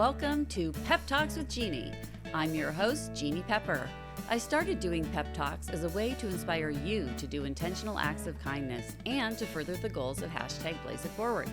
Welcome to Pep Talks with Jeanne. I'm your host, Jeanne Pepper. I started doing Pep Talks as a way to inspire you to do intentional acts of kindness and to further the goals of #BlazeItForward.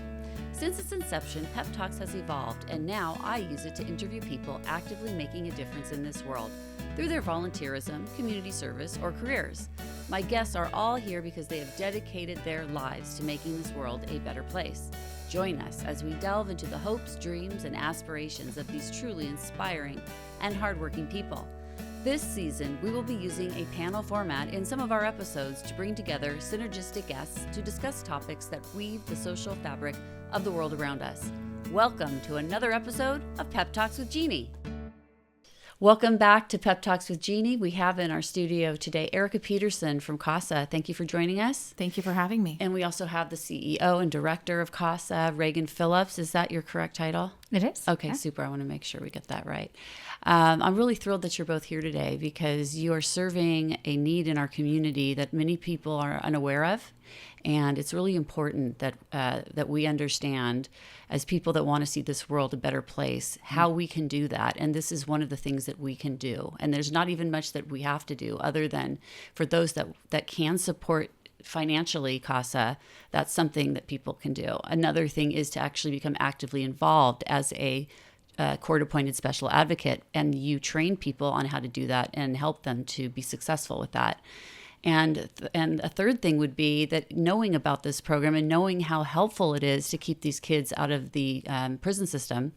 Since its inception, Pep Talks has evolved, and now I use it to interview people actively making a difference in this world through their volunteerism, community service, or careers. My guests are all here because they have dedicated their lives to making this world a better place. Join us as we delve into the hopes, dreams, and aspirations of these truly inspiring and hardworking people. This season, we will be using a panel format in some of our episodes to bring together synergistic guests to discuss topics that weave the social fabric of the world around us. Welcome to another episode of Pep Talks with Jeanne. Welcome back to Pep Talks with Jeanne. We have in our studio today Erika Pedersen from CASA. Thank you for joining us. Thank you for having me. And we also have the CEO and director of CASA, Regan Philliips. Is that your correct title? It is. Okay, yeah. Super. I want to make sure we get that right. I'm really thrilled that you're both here today because you are serving a need in our community that many people are unaware of. And it's really important that that we understand, as people that want to see this world a better place, how we can do that. And this is one of the things that we can do. And there's not even much that we have to do other than for those that can support financially CASA, that's something that people can do. Another thing is to actually become actively involved as a court-appointed special advocate, and you train people on how to do that and help them to be successful with that. And a third thing would be that knowing about this program and knowing how helpful it is to keep these kids out of the prison system,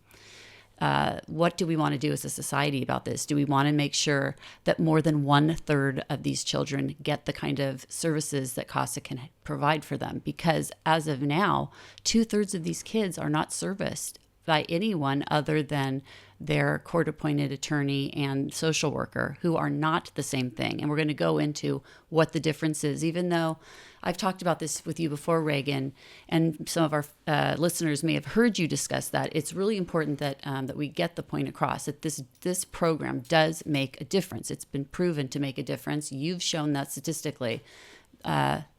what do we want to do as a society about this? Do we want to make sure that more than 1/3 of these children get the kind of services that CASA can provide for them? Because as of now, 2/3 of these kids are not serviced by anyone other than their court-appointed attorney and social worker, who are not the same thing. And we're going to go into what the difference is, even though I've talked about this with you before, Regan, and some of our listeners may have heard you discuss that. It's really important that that we get the point across, that this program does make a difference. It's been proven to make a difference. You've shown that statistically.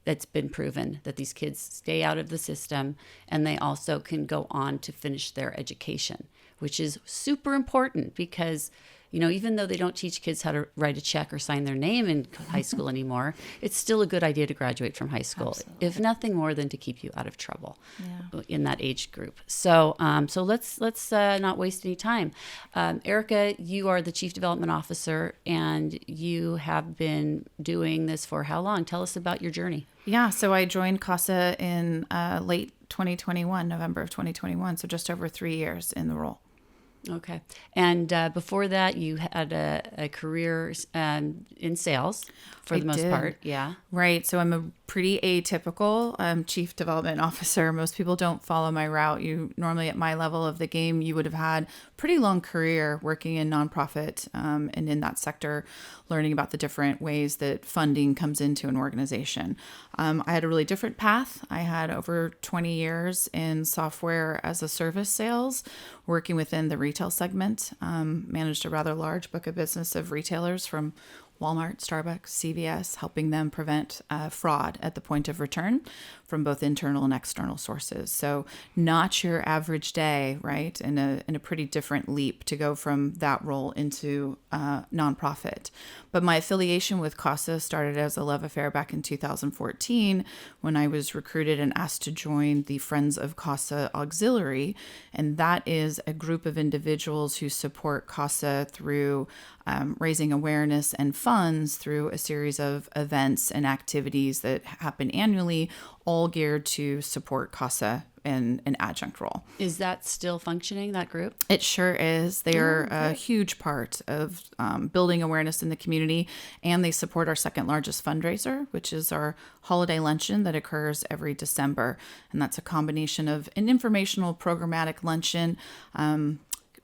It's been proven that these kids stay out of the system, and they also can go on to finish their education, which is super important because, you know, even though they don't teach kids how to write a check or sign their name in high school anymore, it's still a good idea to graduate from high school, Absolutely. If nothing more than to keep you out of trouble in that age group. So let's not waste any time. Erika, you are the Chief Development Officer, and you have been doing this for how long? Tell us about your journey. Yeah, so I joined CASA in late 2021, November of 2021, so just over 3 years in the role. Okay. And before that, you had a career in sales for the most part. Yeah. Right. So I'm a pretty atypical chief development officer. Most people don't follow my route. You normally, at my level of the game, you would have had a pretty long career working in nonprofit and in that sector, learning about the different ways that funding comes into an organization. I had a really different path. I had over 20 years in software as a service sales, working within the retail segment, managed a rather large book of business of retailers from Walmart, Starbucks, CVS, helping them prevent fraud at the point of return from both internal and external sources. So not your average day, right? In a pretty different leap to go from that role into nonprofit. But my affiliation with CASA started as a love affair back in 2014 when I was recruited and asked to join the Friends of CASA Auxiliary. And that is a group of individuals who support CASA through raising awareness and funds through a series of events and activities that happen annually, all geared to support CASA in an adjunct role. Is that still functioning, that group? It sure is. They are a huge part of building awareness in the community, and they support our second largest fundraiser, which is our holiday luncheon that occurs every December. And that's a combination of an informational programmatic luncheon,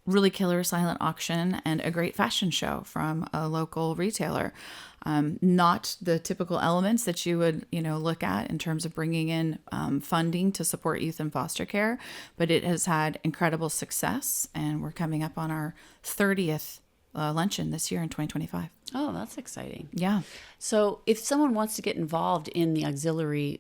really killer silent auction, and a great fashion show from a local retailer. Not the typical elements that you would, look at in terms of bringing in funding to support youth in foster care, but it has had incredible success, and we're coming up on our 30th luncheon this year in 2025. Oh, that's exciting. Yeah. So if someone wants to get involved in the auxiliary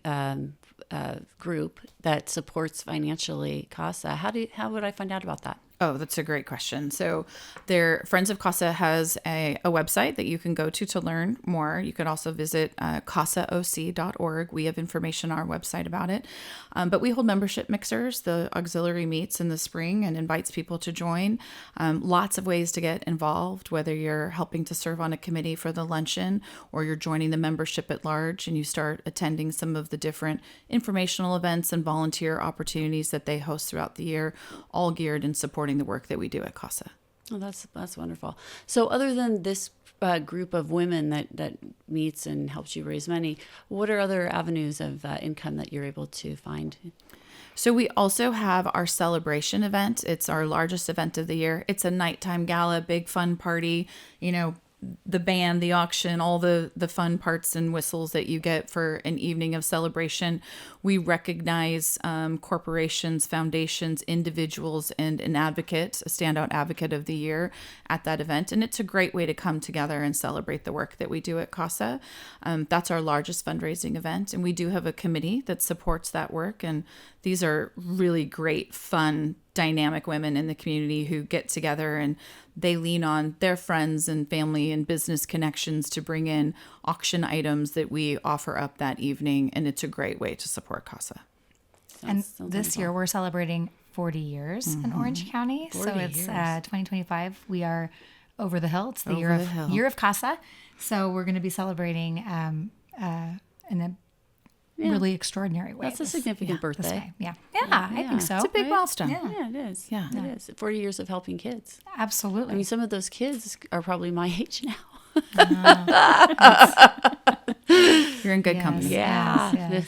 group that supports financially CASA, how would I find out about that? Oh, that's a great question. So Friends of CASA has a website that you can go to learn more. You could also visit casaoc.org. We have information on our website about it. But we hold membership mixers. The auxiliary meets in the spring and invites people to join. Lots of ways to get involved, whether you're helping to serve on a committee for the luncheon or you're joining the membership at large and you start attending some of the different informational events and volunteer opportunities that they host throughout the year, all geared in supporting the work that we do at CASA. Oh, that's wonderful. So other than this group of women that meets and helps you raise money, what are other avenues of income that you're able to find? So we also have our celebration event. It's our largest event of the year. It's a nighttime gala, big fun party, the band, the auction, all the fun parts and whistles that you get for an evening of celebration. We recognize corporations, foundations, individuals, and an advocate, a standout advocate of the year at that event. And it's a great way to come together and celebrate the work that we do at CASA. That's our largest fundraising event. And we do have a committee that supports that work. And these are really great, fun, dynamic women in the community who get together and they lean on their friends and family and business connections to bring in auction items that we offer up that evening. And it's a great way to support CASA. And this year we're celebrating 40 years in Orange County. So it's 2025. We are over the hill. It's the year of CASA. So we're going to be celebrating in a really extraordinary way. That's a significant birthday. Yeah, I think so. It's a big milestone. Yeah, it is. Yeah, it is. 40 years of helping kids. Absolutely. I mean, some of those kids are probably my age now. You're in good company. Yeah. Yes.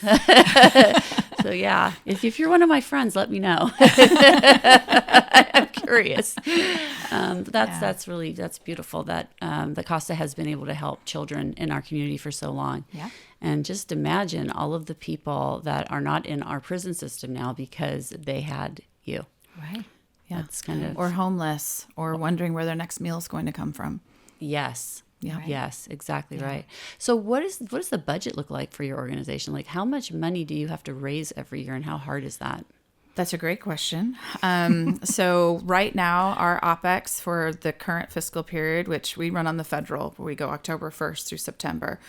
So yeah, if you're one of my friends, let me know. I'm curious. That's beautiful that the CASA has been able to help children in our community for so long. Yeah. And just imagine all of the people that are not in our prison system now because they had you. Right. Yeah. That's kind of, or homeless or wondering where their next meal is going to come from. yes. Yeah. Right. Yes, exactly right. So what does the budget look like for your organization? Like how much money do you have to raise every year and how hard is that? That's a great question. So right now, our OPEX for the current fiscal period, which we run on the federal, where we go October 1st through September.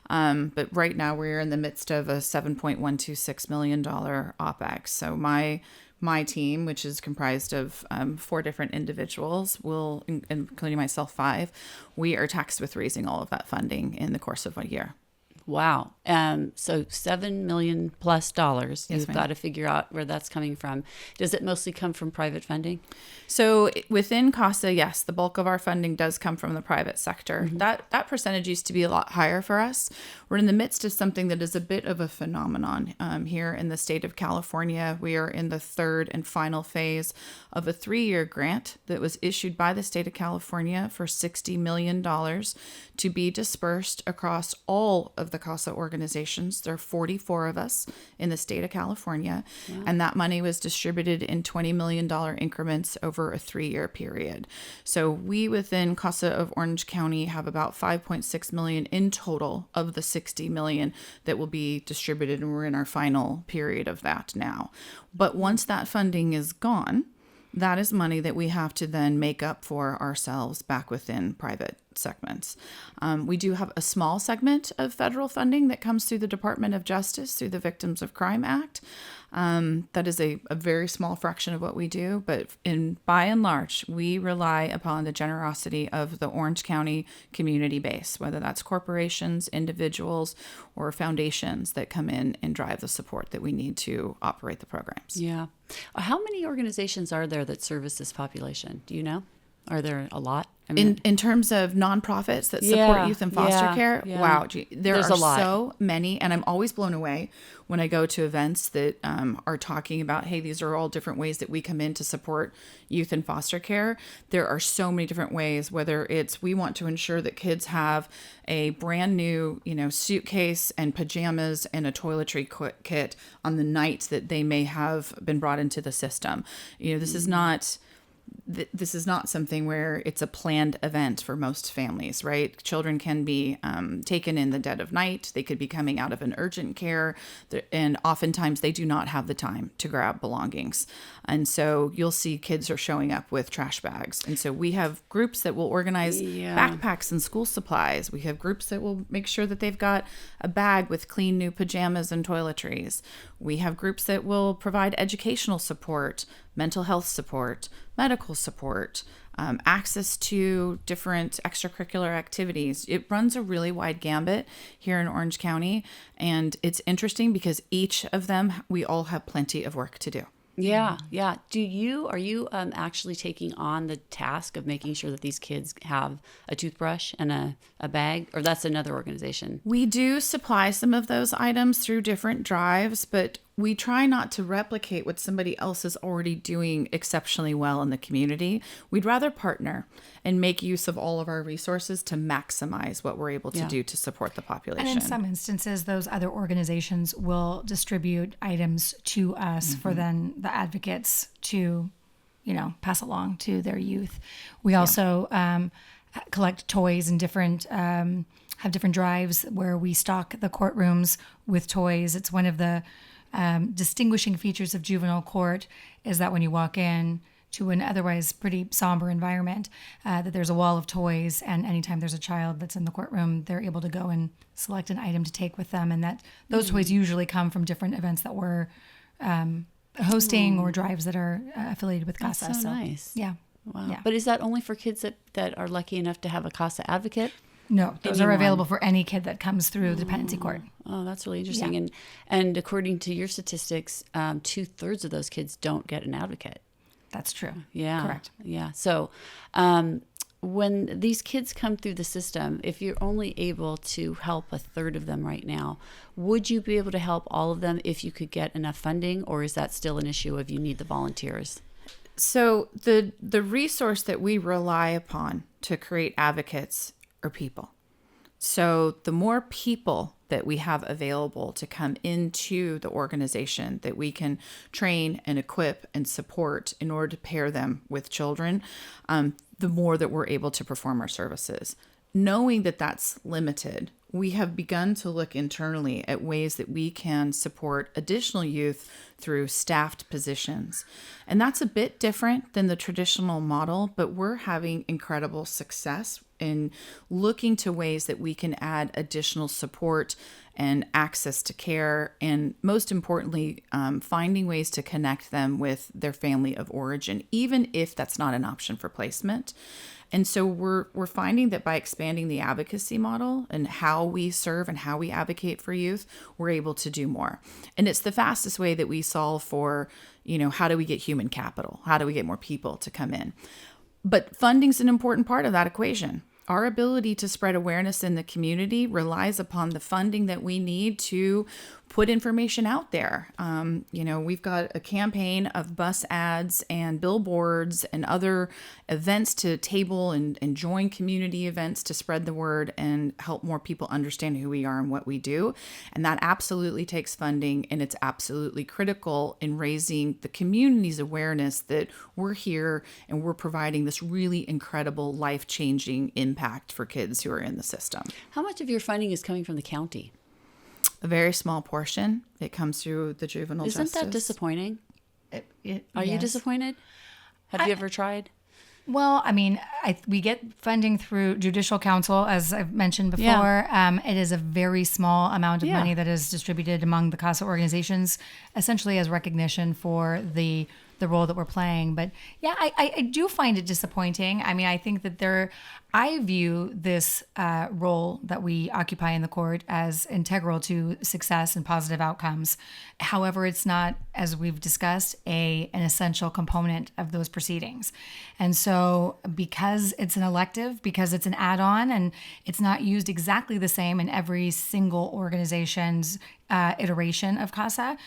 But right now, we're in the midst of a $7.126 million OPEX. So my team, which is comprised of 4 different individuals, including myself, 5, we are tasked with raising all of that funding in the course of a year. Wow. So $7 million plus. Yes, You've ma'am. got to figure out where that's coming from. Does it mostly come from private funding? So within CASA, yes, the bulk of our funding does come from the private sector. Mm-hmm. That percentage used to be a lot higher for us. We're in the midst of something that is a bit of a phenomenon here in the state of California. We are in the 3rd and final phase of a 3-year grant that was issued by the state of California for $60 million to be dispersed across all of the CASA organizations. There are 44 of us in the state of California, and that money was distributed in $20 million increments over a 3-year period. So we within CASA of Orange County have about $5.6 million in total of the $60 million that will be distributed, and we're in our final period of that now. But once that funding is gone, that is money that we have to then make up for ourselves back within private segments. We do have a small segment of federal funding that comes through the Department of Justice through the Victims of Crime Act. That is a very small fraction of what we do, but by and large, we rely upon the generosity of the Orange County community base, whether that's corporations, individuals, or foundations that come in and drive the support that we need to operate the programs. Yeah. How many organizations are there that service this population? Do you know? Are there a lot? I mean, In terms of nonprofits that support youth and foster care, wow, there's a lot. So many. And I'm always blown away when I go to events that are talking about, hey, these are all different ways that we come in to support youth and foster care. There are so many different ways, whether it's we want to ensure that kids have a brand new, suitcase and pajamas and a toiletry kit on the night that they may have been brought into the system. This is not this is not something where it's a planned event for most families, right? Children can be taken in the dead of night. They could be coming out of an urgent care, and oftentimes they do not have the time to grab belongings. And so you'll see kids are showing up with trash bags. And so we have groups that will organize backpacks and school supplies. We have groups that will make sure that they've got a bag with clean new pajamas and toiletries. We have groups that will provide educational support, mental health support, medical support, access to different extracurricular activities. It runs a really wide gambit here in Orange County. And it's interesting because each of them, we all have plenty of work to do. Yeah, yeah. Are you actually taking on the task of making sure that these kids have a toothbrush and a bag, or that's another organization? We do supply some of those items through different drives, but we try not to replicate what somebody else is already doing exceptionally well in the community. We'd rather partner and make use of all of our resources to maximize what we're able to do to support the population. And in some instances, those other organizations will distribute items to us for then the advocates to, pass along to their youth. We also collect toys and have different drives where we stock the courtrooms with toys. It's one of the distinguishing features of juvenile court is that when you walk in to an otherwise pretty somber environment, that there's a wall of toys, and anytime there's a child that's in the courtroom, they're able to go and select an item to take with them, and that those toys usually come from different events that we're hosting or drives that are affiliated with CASA. That's so nice. Yeah. Wow. Yeah. But is that only for kids that are lucky enough to have a CASA advocate? No, those are available for any kid that comes through the dependency court. Oh, that's really interesting. Yeah. And according to your statistics, 2/3 of those kids don't get an advocate. That's true. Yeah. Correct. Yeah. So when these kids come through the system, if you're only able to help 1/3 of them right now, would you be able to help all of them if you could get enough funding, or is that still an issue of you need the volunteers? So the resource that we rely upon to create advocates are people. So the more people that we have available to come into the organization that we can train and equip and support in order to pair them with children, the more that we're able to perform our services. Knowing that that's limited, we have begun to look internally at ways that we can support additional youth through staffed positions. And that's a bit different than the traditional model, but we're having incredible success in looking to ways that we can add additional support and access to care, and most importantly, finding ways to connect them with their family of origin, even if that's not an option for placement. And so we're finding that by expanding the advocacy model and how we serve and how we advocate for youth, we're able to do more. And it's the fastest way that we solve for, how do we get human capital? How do we get more people to come in? But funding's an important part of that equation. Our ability to spread awareness in the community relies upon the funding that we need to put information out there. We've got a campaign of bus ads and billboards and other events to table and join community events to spread the word and help more people understand who we are and what we do. And that absolutely takes funding, and it's absolutely critical in raising the community's awareness that we're here and we're providing this really incredible life-changing impact for kids who are in the system. How much of your funding is coming from the county? A very small portion. It comes through the juvenile justice. Isn't that disappointing? Are you Yes. disappointed? Have you ever tried? Well, I mean, we get funding through Judicial Council, as I've mentioned before. It is a very small amount of money that is distributed among the CASA organizations, essentially as recognition for the role that we're playing. But yeah, I do find it disappointing. I mean, I think that I view this role that we occupy in the court as integral to success and positive outcomes. However, it's not, as we've discussed, an essential component of those proceedings. And so because it's an elective, because it's an add-on, and it's not used exactly the same in every single organization's iteration of CASA,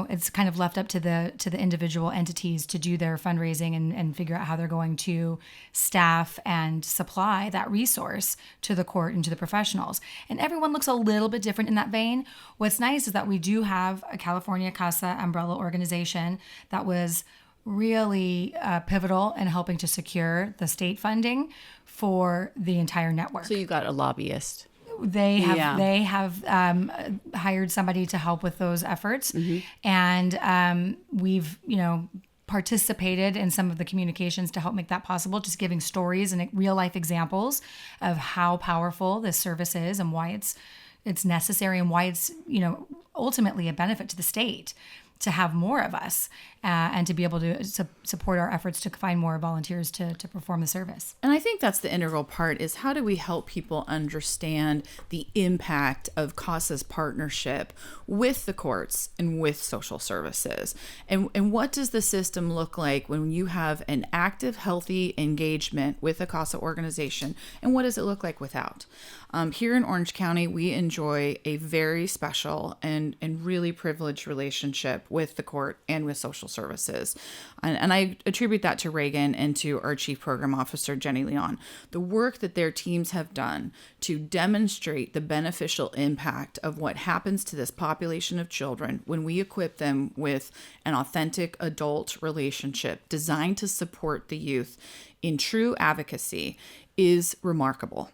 it's kind of left up to the individual entities to do their fundraising and figure out how they're going to staff and supply that resource to the court and to the professionals. And everyone looks a little bit different in that vein. What's nice is that we do have a California CASA umbrella organization that was really pivotal in helping to secure the state funding for the entire network. So you got a lobbyist. They have hired somebody to help with those efforts, and we've participated in some of the communications to help make that possible, just giving stories and real life examples of how powerful this service is and why it's necessary and why it's ultimately a benefit to the state to have more of us and to be able to support our efforts to find more volunteers to perform the service. And I think that's the integral part, is how do we help people understand the impact of CASA's partnership with the courts and with social services? And what does the system look like when you have an active, healthy engagement with a CASA organization? And what does it look like without? Here in Orange County, we enjoy a very special and really privileged relationship with the court and with social services. And I attribute that to Regan and to our Chief Program Officer, Jeanne Leon. The work that their teams have done to demonstrate the beneficial impact of what happens to this population of children when we equip them with an authentic adult relationship designed to support the youth in true advocacy is remarkable.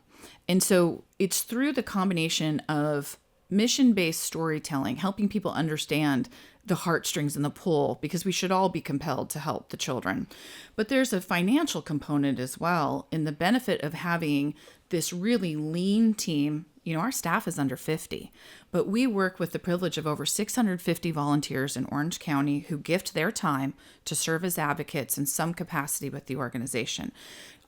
And so it's through the combination of mission-based storytelling, helping people understand the heartstrings and the pull, because we should all be compelled to help the children. But there's a financial component as well in the benefit of having this really lean team. Our staff is under 50, but we work with the privilege of over 650 volunteers in Orange County who gift their time to serve as advocates in some capacity with the organization.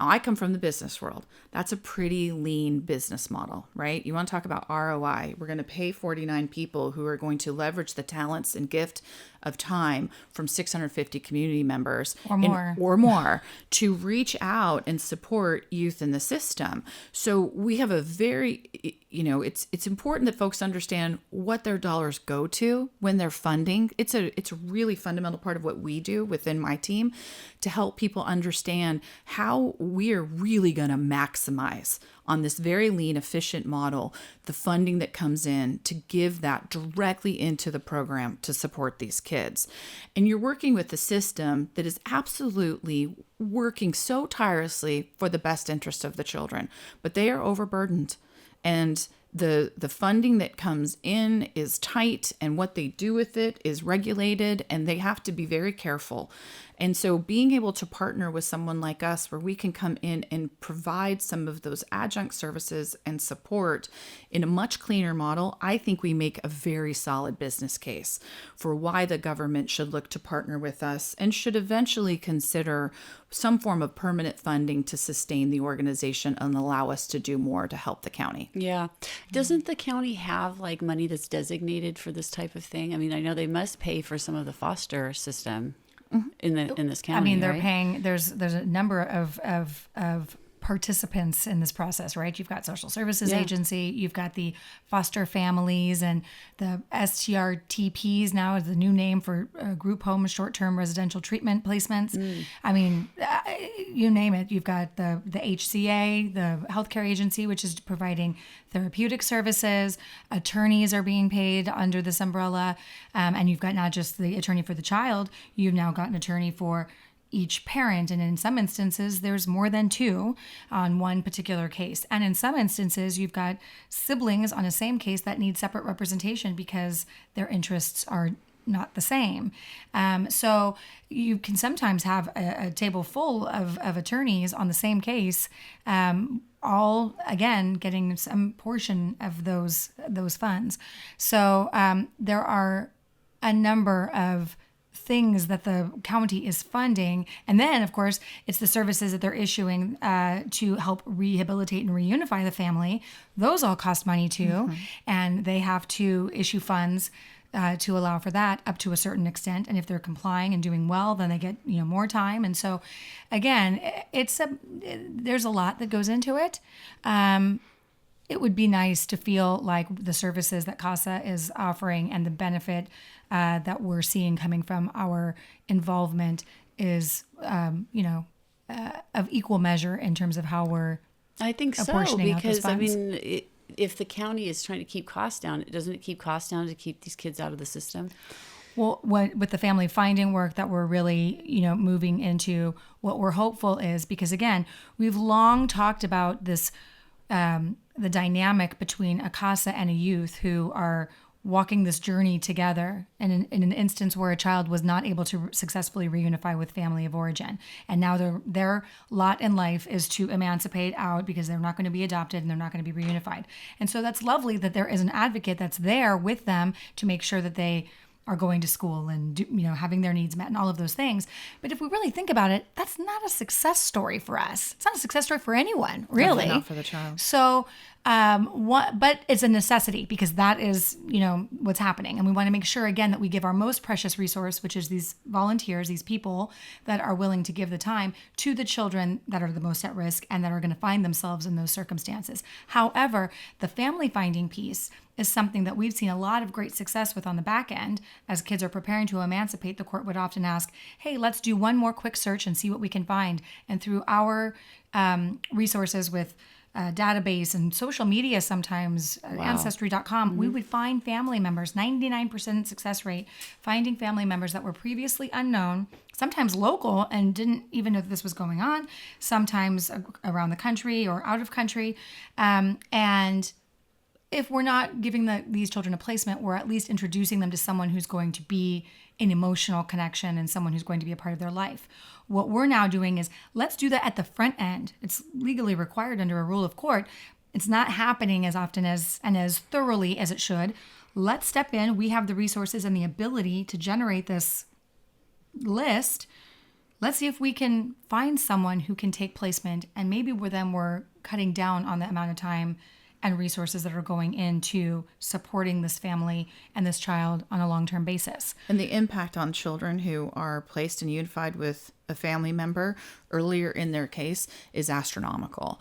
I come from the business world. That's a pretty lean business model, right? You want to talk about ROI. We're going to pay 49 people who are going to leverage the talents and gift of time from 650 community members or more to reach out and support youth in the system. So we have a very, it's important that folks understand what their dollars go to when they're funding. It's a really fundamental part of what we do within my team to help people understand how we are really going to maximize on this very lean, efficient model, the funding that comes in to give that directly into the program to support these kids. And you're working with a system that is absolutely working so tirelessly for the best interest of the children, but they are overburdened. And the funding that comes in is tight, and what they do with it is regulated, and they have to be very careful. And so being able to partner with someone like us where we can come in and provide some of those adjunct services and support in a much cleaner model, I think we make a very solid business case for why the government should look to partner with us and should eventually consider some form of permanent funding to sustain the organization and allow us to do more to help the county. Yeah. Doesn't the county have money that's designated for this type of thing? I mean, I know they must pay for some of the foster system in this county. I mean, they're right? paying. There's a number of participants in this process, right? You've got social services agency, you've got the foster families, and the STRTPs now is the new name for group home short-term residential treatment placements. I mean, you name it. You've got the HCA, the healthcare agency, which is providing therapeutic services. Attorneys are being paid under this umbrella, and you've got not just the attorney for the child, you've now got an attorney for each parent, and in some instances there's more than two on one particular case, and in some instances you've got siblings on a same case that need separate representation because their interests are not the same. So you can sometimes have a table full of attorneys on the same case, all again getting some portion of those funds. So there are a number of things that the county is funding. And then, of course, it's the services that they're issuing to help rehabilitate and reunify the family. Those all cost money too. And they have to issue funds to allow for that up to a certain extent. And if they're complying and doing well, then they get more time. And so, again, there's a lot that goes into it. It would be nice to feel like the services that CASA is offering and the benefit that we're seeing coming from our involvement is, of equal measure in terms of how we're I think so, because I mean, if the county is trying to keep costs down, doesn't it keep costs down to keep these kids out of the system? Well, with the family finding work that we're really, moving into, what we're hopeful is, because again, we've long talked about this, the dynamic between a CASA and a youth who are walking this journey together in an instance where a child was not able to successfully reunify with family of origin. And now their lot in life is to emancipate out because they're not going to be adopted and they're not going to be reunified. And so that's lovely that there is an advocate that's there with them to make sure that they are going to school and having their needs met and all of those things. But if we really think about it, that's not a success story for us. It's not a success story for anyone, really. Definitely not for the child. So, but it's a necessity because that is, what's happening. And we want to make sure, again, that we give our most precious resource, which is these volunteers, these people that are willing to give the time to the children that are the most at risk and that are going to find themselves in those circumstances. However, the family finding piece is something that we've seen a lot of great success with on the back end. As kids are preparing to emancipate, the court would often ask, hey, let's do one more quick search and see what we can find. And through our resources with database and social media sometimes, Ancestry.com, we would find family members, 99% success rate, finding family members that were previously unknown, sometimes local and didn't even know that this was going on, sometimes around the country or out of country. And if we're not giving these children a placement, we're at least introducing them to someone who's going to be an emotional connection and someone who's going to be a part of their life. What we're now doing is let's do that at the front end. It's legally required under a rule of court. It's not happening as often and as thoroughly as it should. Let's step in. We have the resources and the ability to generate this list. Let's see if we can find someone who can take placement, and maybe we're cutting down on the amount of time and resources that are going into supporting this family and this child on a long-term basis. And the impact on children who are placed and unified with a family member earlier in their case is astronomical.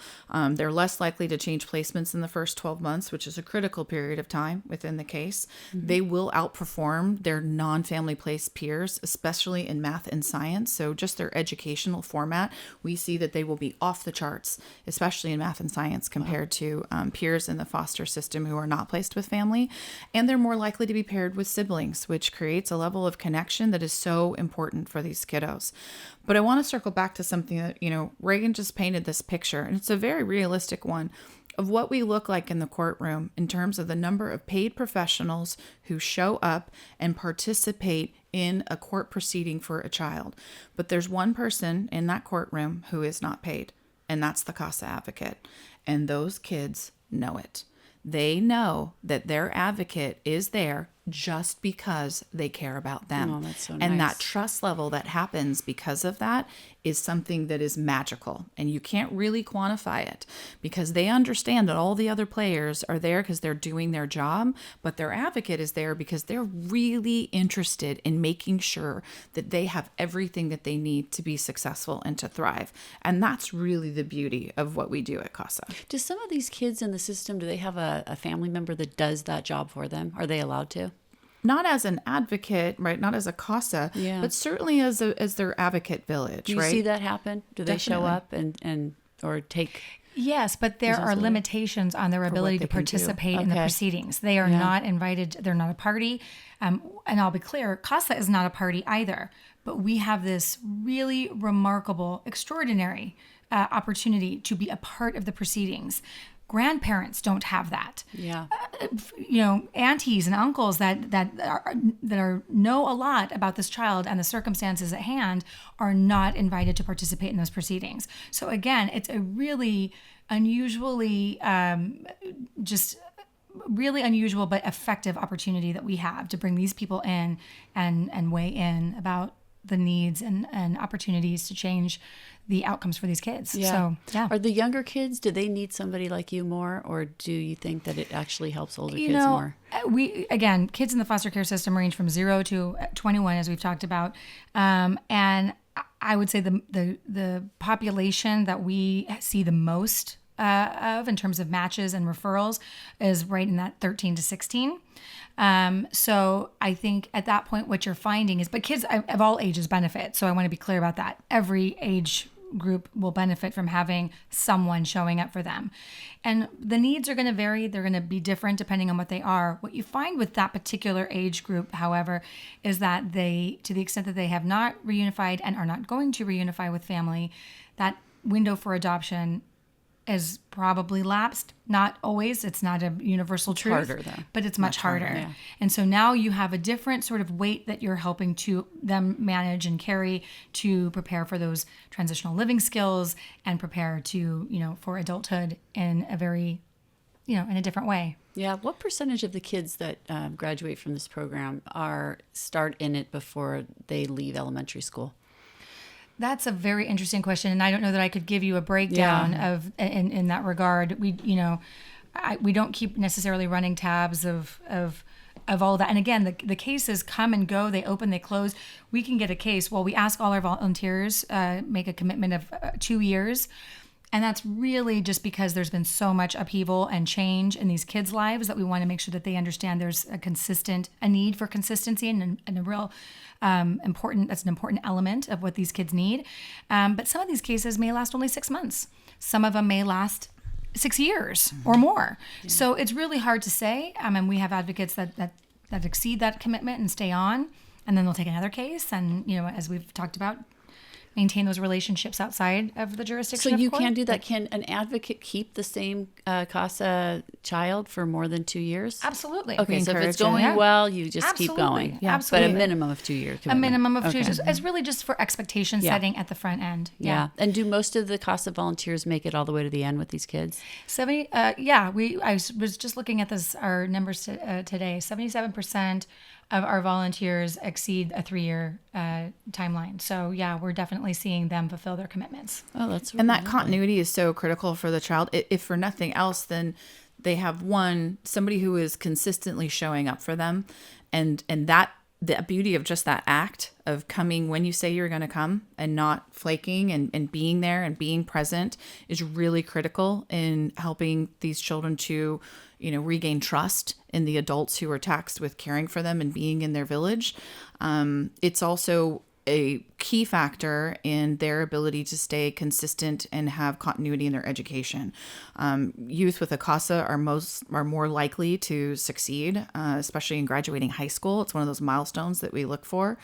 They're less likely to change placements in the first 12 months, which is a critical period of time within the case. Mm-hmm. They will outperform their non-family placed peers, especially in math and science. So just their educational format, we see that they will be off the charts, especially in math and science compared to peers in the foster system who are not placed with family. And they're more likely to be paired with siblings, which creates a level of connection that is so important for these kiddos. But I want to circle back to something that, Regan just painted this picture, and it's a very realistic one of what we look like in the courtroom in terms of the number of paid professionals who show up and participate in a court proceeding for a child. But there's one person in that courtroom who is not paid, and that's the CASA advocate. And those kids know it. They know that their advocate is there just because they care about them. Oh, that's so nice. And that trust level that happens because of that is something that is magical. And you can't really quantify it because they understand that all the other players are there because they're doing their job, but their advocate is there because they're really interested in making sure that they have everything that they need to be successful and to thrive. And that's really the beauty of what we do at CASA. Do some of these kids in the system, do they have a family member that does that job for them? Are they allowed to? Not as an advocate, right? Not as a CASA, but certainly as their advocate village, Do you right? see that happen? Do they show up and or take? Yes, but there are limitations on their ability to participate in the proceedings. They are not invited. They're not a party. And I'll be clear, CASA is not a party either. But we have this really remarkable, extraordinary opportunity to be a part of the proceedings. Grandparents don't have that. Yeah. Aunties and uncles that know a lot about this child and the circumstances at hand are not invited to participate in those proceedings. So again, it's a really unusually really unusual but effective opportunity that we have to bring these people in and weigh in about the needs and opportunities to change the outcomes for these kids. Yeah. So, yeah. Are the younger kids, do they need somebody like you more, or do you think that it actually helps older kids more? Kids in the foster care system range from 0 to 21, as we've talked about. And I would say the population that we see the most of in terms of matches and referrals is right in that 13 to 16. So I think at that point, what you're finding is, but kids of all ages benefit. So I want to be clear about that. Every age group will benefit from having someone showing up for them. And the needs are going to vary. They're going to be different depending on what they are. What you find with that particular age group, however, is that they, to the extent that they have not reunified and are not going to reunify with family, that window for adoption is probably lapsed. Not always. It's not a universal truth. Harder, though. But it's much harder. Yeah. And so now you have a different sort of weight that you're helping to them manage and carry to prepare for those transitional living skills and prepare to, for adulthood in a very, in a different way. Yeah. What percentage of the kids that graduate from this program start in it before they leave elementary school? That's a very interesting question, and I don't know that I could give you a breakdown of in that regard. We don't keep necessarily running tabs of all that. And again, the cases come and go, they open, they close. We can get a case. Well, we ask all our volunteers make a commitment of 2 years. And that's really just because there's been so much upheaval and change in these kids' lives that we want to make sure that they understand there's a need for consistency and a real that's an important element of what these kids need. But some of these cases may last only 6 months. Some of them may last 6 years or more. Yeah. So it's really hard to say. And we have advocates that exceed that commitment and stay on, and then they'll take another case. And, as we've talked about, maintain those relationships outside of the jurisdiction. So you court. can do that. Can an advocate keep the same CASA child for more than 2 years? Absolutely. Okay, so if it's going well, you just keep going. Yeah, absolutely. But a minimum of 2 years. A minimum of 2 years. It's really just for expectation setting at the front end. Yeah. And do most of the CASA volunteers make it all the way to the end with these kids? I was just looking at our numbers today. 77% of our volunteers exceed a 3-year timeline. So we're definitely seeing them fulfill their commitments. Oh, that's really and that lovely. continuity is so critical for the child. If for nothing else, then they have somebody who is consistently showing up for them, and that the beauty of just that act of coming when you say you're going to come and not flaking and being there and being present is really critical in helping these children to, regain trust in the adults who are tasked with caring for them and being in their village. It's also a key factor in their ability to stay consistent and have continuity in their education. Youth with a CASA are more likely to succeed, especially in graduating high school. It's one of those milestones that we look for.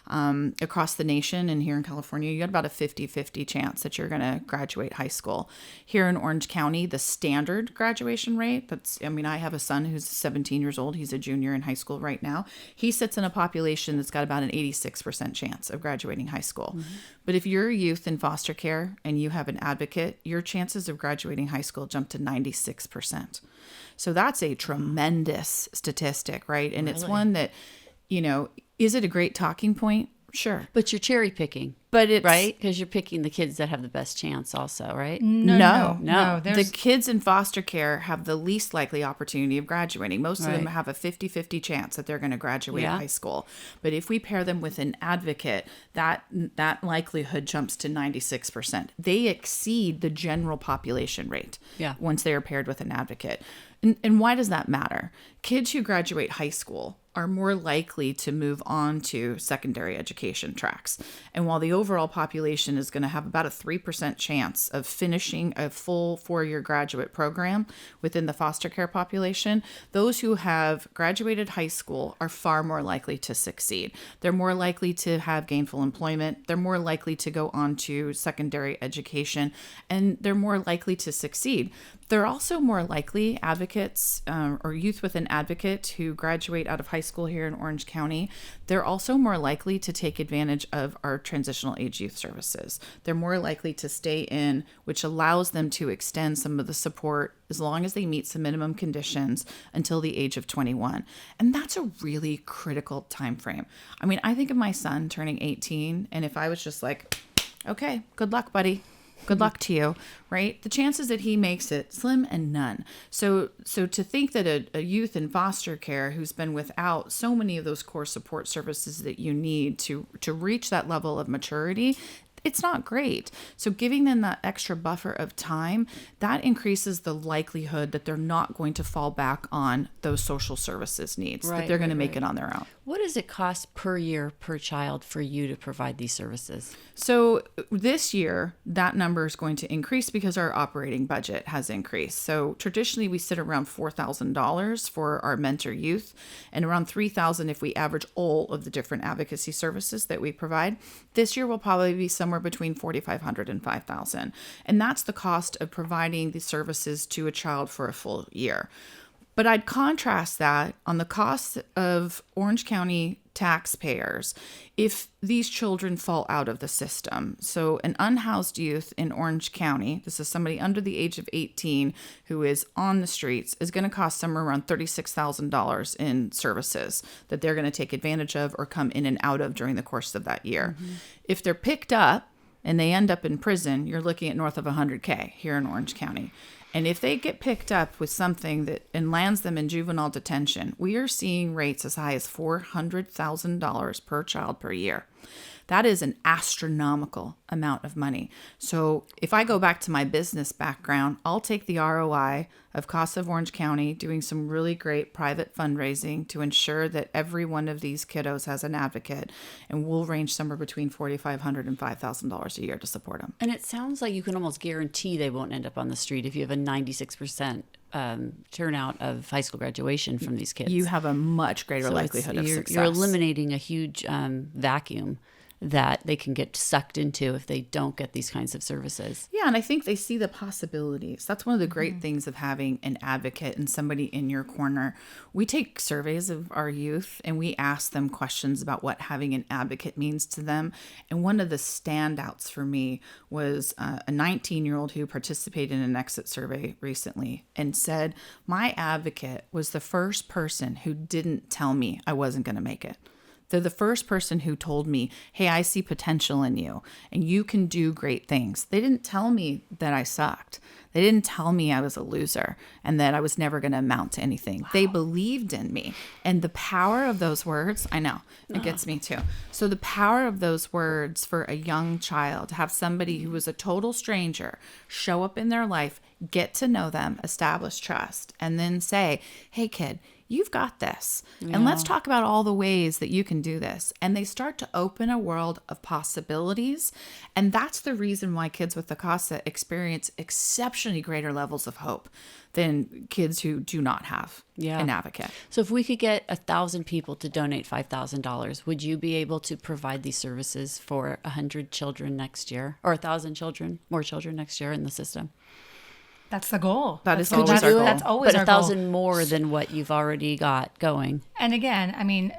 Across the nation and here in California, you got about a 50-50 chance that you're going to graduate high school. Here in Orange County, the standard graduation rate, I have a son who's 17 years old. He's a junior in high school right now. He sits in a population that's got about an 86% chance of graduating high school. But if you're a youth in foster care and you have an advocate, your chances of graduating high school jump to 96%. So that's a tremendous statistic, right? And it's one that, is it a great talking point? Sure. But you're cherry picking. But it's right, because you're picking the kids that have the best chance also, right? No. The kids in foster care have the least likely opportunity of graduating. Most of them have a 50-50 chance that they're going to graduate high school. But if we pair them with an advocate, that likelihood jumps to 96%. They exceed the general population rate once they are paired with an advocate. And why does that matter? Kids who graduate high school are more likely to move on to secondary education tracks. And while the overall population is going to have about a 3% chance of finishing a full 4-year graduate program within the foster care population, those who have graduated high school are far more likely to succeed. They're more likely to have gainful employment. They're more likely to go on to secondary education, and they're more likely to succeed. They're also more likely advocates or youth with an advocate who graduate out of high school here in Orange County. They're also more likely to take advantage of our transitional age youth services. They're more likely to stay in, which allows them to extend some of the support as long as they meet some minimum conditions until the age of 21. And that's a really critical time frame. I think of my son turning 18, and if I was just like, okay, good luck, buddy. Good luck to you, right? The chances that he makes it, slim and none. So to think that a youth in foster care who's been without so many of those core support services that you need to reach that level of maturity, it's not great. So giving them that extra buffer of time, that increases the likelihood that they're not going to fall back on those social services needs, that they're going to make it on their own. What does it cost per year per child for you to provide these services? So this year, that number is going to increase because our operating budget has increased. So traditionally, we sit around $4,000 for our mentor youth, and around $3,000 if we average all of the different advocacy services that we provide. This year will probably be somewhere between $4,500 and $5,000, and that's the cost of providing the services to a child for a full year. But I'd contrast that on the cost of Orange County taxpayers if these children fall out of the system. So an unhoused youth in Orange County, this is somebody under the age of 18 who is on the streets, is going to cost somewhere around $36,000 in services that they're going to take advantage of or come in and out of during the course of that year. Mm-hmm. If they're picked up and they end up in prison, you're looking at north of $100K here in Orange County. And if they get picked up with something that and lands them in juvenile detention, we are seeing rates as high as $400,000 per child per year. That is an astronomical amount of money. So if I go back to my business background, I'll take the ROI of CASA of Orange County doing some really great private fundraising to ensure that every one of these kiddos has an advocate, and we'll range somewhere between $4,500 and $5,000 a year to support them. And it sounds like you can almost guarantee they won't end up on the street if you have a 96% turnout of high school graduation from these kids. You have a much greater likelihood of success. You're eliminating a huge vacuum that they can get sucked into if they don't get these kinds of services. Yeah, and I think they see the possibilities. That's one of the great things of having an advocate and somebody in your corner. We take surveys of our youth and we ask them questions about what having an advocate means to them. And one of the standouts for me was a 19-year-old who participated in an exit survey recently and said, my advocate was the first person who didn't tell me I wasn't going to make it. They're the first person who told me, hey, I see potential in you and you can do great things. They didn't tell me that I sucked. They didn't tell me I was a loser and that I was never going to amount to anything. Wow. They believed in me. And the power of those words, I know, it gets me too. So the power of those words for a young child, to have somebody who was a total stranger show up in their life, get to know them, establish trust, and then say, hey, kid, you've got this. Yeah. And let's talk about all the ways that you can do this. And they start to open a world of possibilities. And that's the reason why kids with the CASA experience exceptionally greater levels of hope than kids who do not have an advocate. So if we could get 1,000 people to donate $5,000, would you be able to provide these services for 100 children next year, or 1,000 children, more children next year in the system? That's the goal. That's always our goal. That's always our goal. But 1,000 more than what you've already got going. And again, I mean,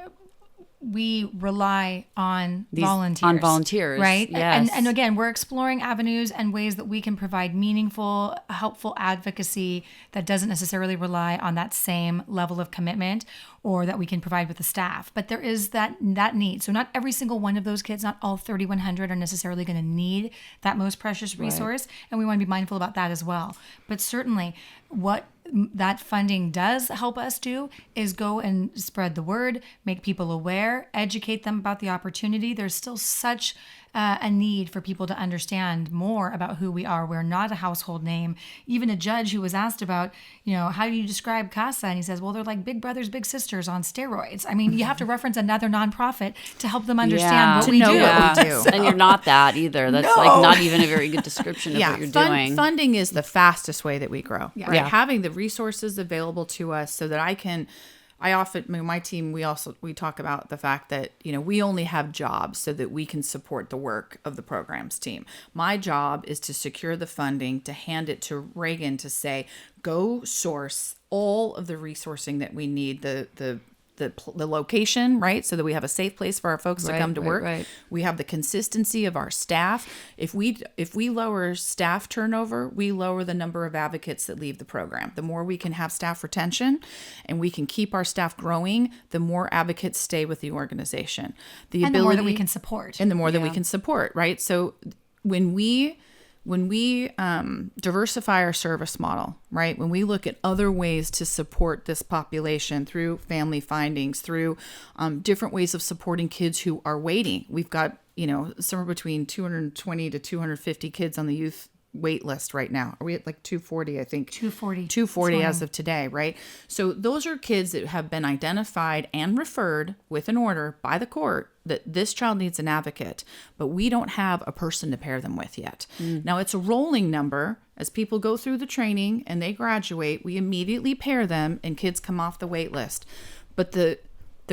we rely on volunteers. Right? Yes. And again, we're exploring avenues and ways that we can provide meaningful, helpful advocacy that doesn't necessarily rely on that same level of commitment or that we can provide with the staff. But there is that need. So not every single one of those kids, not all 3,100 are necessarily going to need that most precious resource. Right. And we want to be mindful about that as well. But certainly what that funding does help us do is go and spread the word, make people aware, educate them about the opportunity. There's still such a need for people to understand more about who we are. We're not a household name. Even a judge who was asked about, how do you describe CASA? And he says, well, they're like big brothers, big sisters on steroids. I mean, you have to reference another nonprofit to help them understand what we do. What we do. And you're not that either. That's like not even a a very good description of what you're doing. Funding is the fastest way that we grow. Yeah. Right? Yeah. Having the resources available to us so that my team, we talk about the fact that, we only have jobs so that we can support the work of the programs team. My job is to secure the funding, to hand it to Regan to say, go source all of the resourcing that we need, the location, right? So that we have a safe place for our folks to come to work. Right. We have the consistency of our staff. If we lower staff turnover, we lower the number of advocates that leave the program. The more we can have staff retention and we can keep our staff growing, the more advocates stay with the organization. The more that we can support. And the more that we can support, right? So when we when we diversify our service model, right? When we look at other ways to support this population through family findings, through different ways of supporting kids who are waiting. We've got, somewhere between 220 to 250 kids on the youth wait list right now. Are we at like 240, I think? 240 as of today, right? So those are kids that have been identified and referred with an order by the court that this child needs an advocate, but we don't have a person to pair them with yet. Now it's a rolling number. As people go through the training and they graduate, we immediately pair them and kids come off the wait list. But the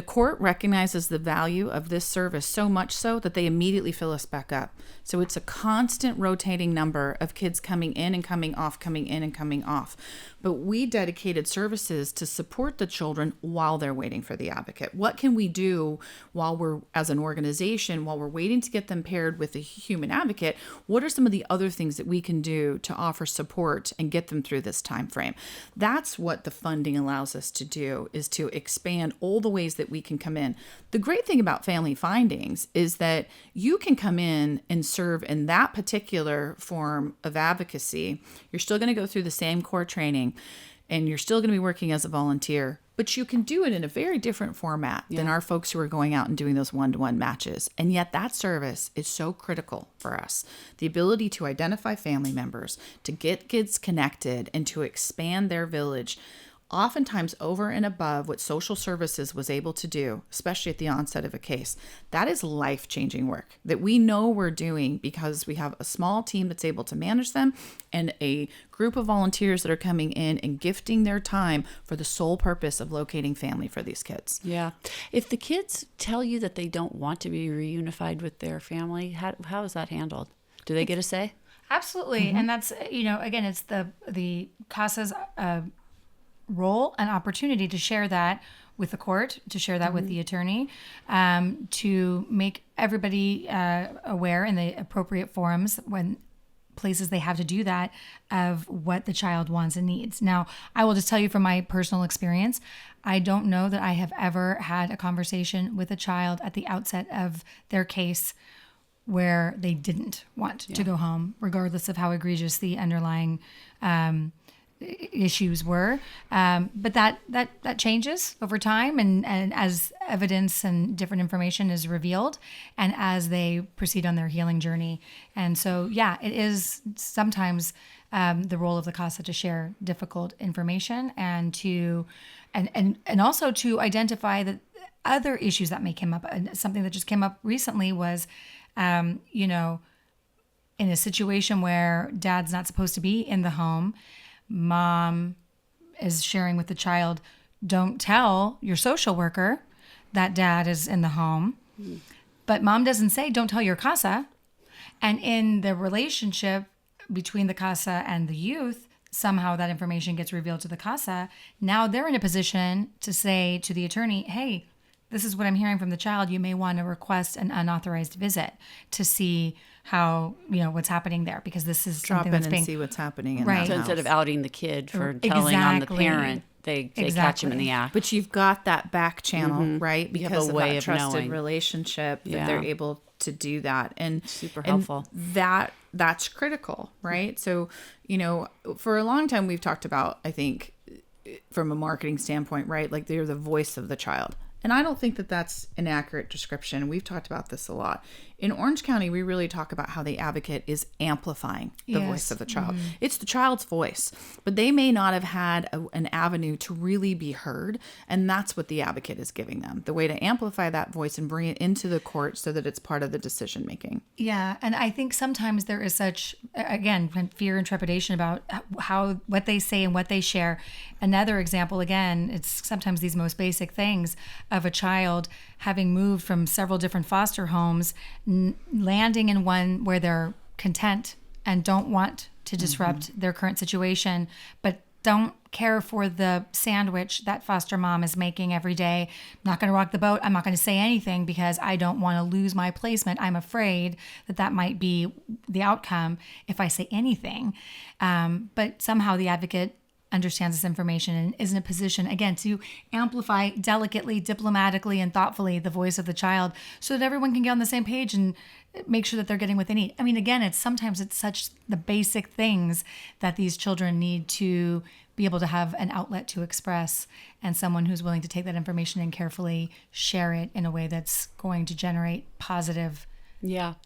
court recognizes the value of this service so much so that they immediately fill us back up. So it's a constant rotating number of kids coming in and coming off, coming in and coming off. But we dedicated services to support the children while they're waiting for the advocate. What can we do while we're, as an organization, while we're waiting to get them paired with a human advocate? What are some of the other things that we can do to offer support and get them through this time frame? That's what the funding allows us to do, is to expand all the ways that we can come in. The great thing about family findings is that you can come in and serve in that particular form of advocacy. You're still going to go through the same core training and you're still going to be working as a volunteer, but you can do it in a very different format than our folks who are going out and doing those one-to-one matches. And yet that service is so critical for us. The ability to identify family members, to get kids connected, and to expand their village, oftentimes over and above what social services was able to do, especially at the onset of a case. That is life-changing work that we know we're doing because we have a small team that's able to manage them and a group of volunteers that are coming in and gifting their time for the sole purpose of locating family for these kids. Yeah. If the kids tell you that they don't want to be reunified with their family, how is that handled? Do they get a say? Absolutely. And that's, again, it's the CASA's role and opportunity to share that with the court, to share that with the attorney, to make everybody aware in the appropriate forums when places they have to do that of what the child wants and needs. Now, I will just tell you from my personal experience, I don't know that I have ever had a conversation with a child at the outset of their case where they didn't want to go home, regardless of how egregious the underlying issues were, but that changes over time, and as evidence and different information is revealed, and as they proceed on their healing journey. And so, it is sometimes the role of the CASA to share difficult information and to and also to identify the other issues that may come up. And something that just came up recently was, in a situation where dad's not supposed to be in the home. Mom is sharing with the child, don't tell your social worker that dad is in the home. But mom doesn't say, don't tell your CASA. And in the relationship between the CASA and the youth, somehow that information gets revealed to the CASA. Now they're in a position to say to the attorney, hey, this is what I'm hearing from the child. You may want to request an unauthorized visit to see how, what's happening there, because this is drop something in that's and see what's happening in right. that So house. instead of outing the kid for telling on the parent, they catch him in the act. But you've got that back channel, right? Because of that trusted knowing. Relationship that they're able to do that. And super helpful. And that's critical, right? So, for a long time we've talked about, I think, from a marketing standpoint, right? Like they're the voice of the child. And I don't think that that's an accurate description. We've talked about this a lot. In Orange County, we really talk about how the advocate is amplifying the voice of the child. It's the child's voice, but they may not have had an avenue to really be heard. And that's what the advocate is giving them, the way to amplify that voice and bring it into the court so that it's part of the decision making. Yeah. And I think sometimes there is such, again, fear and trepidation about what they say and what they share. Another example, again, it's sometimes these most basic things of a child having moved from several different foster homes, landing in one where they're content and don't want to disrupt their current situation, but don't care for the sandwich that foster mom is making every day. I'm not going to rock the boat. I'm not going to say anything because I don't want to lose my placement. I'm afraid that might be the outcome if I say anything. But somehow the advocate understands this information and is in a position, again, to amplify delicately, diplomatically, and thoughtfully the voice of the child so that everyone can get on the same page and make sure that they're getting what they need. I mean, again, sometimes it's such the basic things that these children need to be able to have an outlet to express, and someone who's willing to take that information and carefully share it in a way that's going to generate positive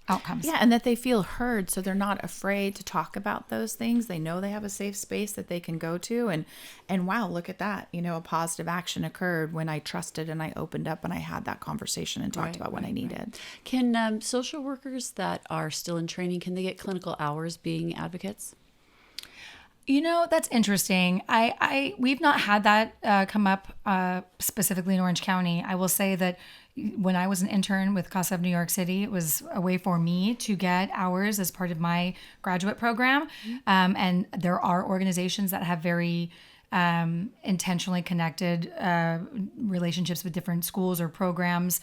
outcomes. Yeah, and that they feel heard, so they're not afraid to talk about those things. They know they have a safe space that they can go to, and wow, look at that. A positive action occurred when I trusted and I opened up and I had that conversation and talked about what I needed. Right. Can social workers that are still in training, can they get clinical hours being advocates? That's interesting. We've not had that come up specifically in Orange County. I will say that when I was an intern with CASA of New York City, it was a way for me to get hours as part of my graduate program. And there are organizations that have very intentionally connected relationships with different schools or programs.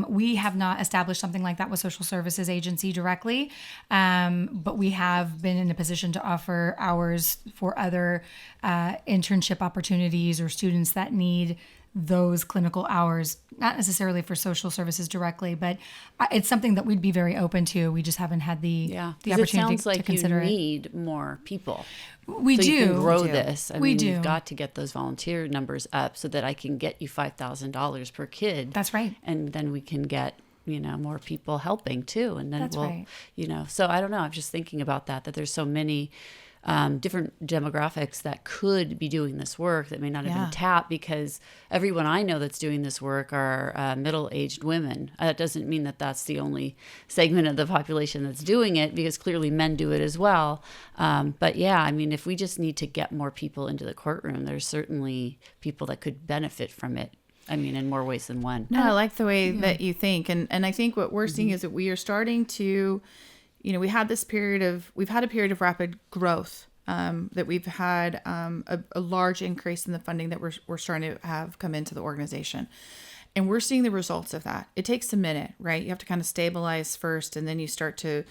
We have not established something like that with Social Services Agency directly, but we have been in a position to offer hours for other internship opportunities or students that need those clinical hours, not necessarily for social services directly, but it's something that we'd be very open to. We just haven't had the opportunity it sounds like to consider you need more people. We so do. You can grow this. We do. You've got to get those volunteer numbers up so that I can get you $5,000 per kid. That's right. And then we can get more people helping too. And then That's right. So I don't know. I'm just thinking about that there's so many different demographics that could be doing this work that may not have been tapped, because everyone I know that's doing this work are middle-aged women. That doesn't mean that that's the only segment of the population that's doing it, because clearly men do it as well. But if we just need to get more people into the courtroom, there's certainly people that could benefit from it. In more ways than one. No, I like the way that you think. And I think what we're seeing is that we are starting to, we've had a period of rapid growth, that we've had a large increase in the funding that we're starting to have come into the organization. And we're seeing the results of that. It takes a minute, right? You have to kind of stabilize first, and then you start to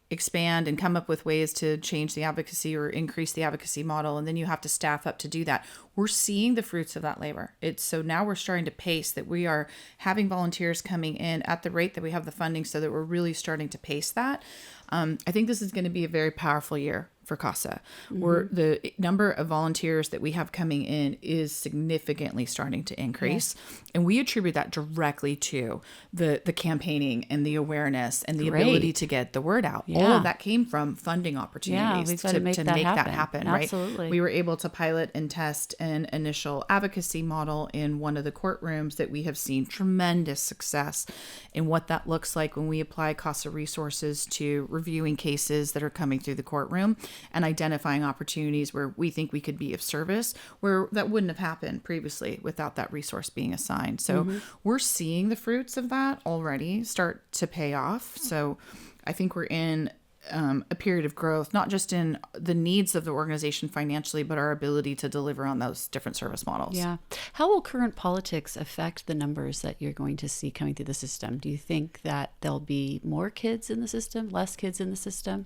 expand and come up with ways to change the advocacy or increase the advocacy model. And then you have to staff up to do that. We're seeing the fruits of that labor. So now we're starting to pace that we are having volunteers coming in at the rate that we have the funding, so that we're really starting to pace that. I think this is going to be a very powerful year for CASA. Mm-hmm. The number of volunteers that we have coming in is significantly starting to increase. Yes. And we attribute that directly to the campaigning and the awareness and the ability to get the word out. Yeah. All of that came from funding opportunities to make that happen. Absolutely. Right? We were able to pilot and test an initial advocacy model in one of the courtrooms that we have seen tremendous success in what that looks like when we apply CASA resources to reviewing cases that are coming through the courtroom and identifying opportunities where we think we could be of service, where that wouldn't have happened previously without that resource being assigned. So we're seeing the fruits of that already start to pay off. So I think we're in a period of growth, not just in the needs of the organization financially, but our ability to deliver on those different service models. Yeah. How will current politics affect the numbers that you're going to see coming through the system? Do you think that there'll be more kids in the system, less kids in the system?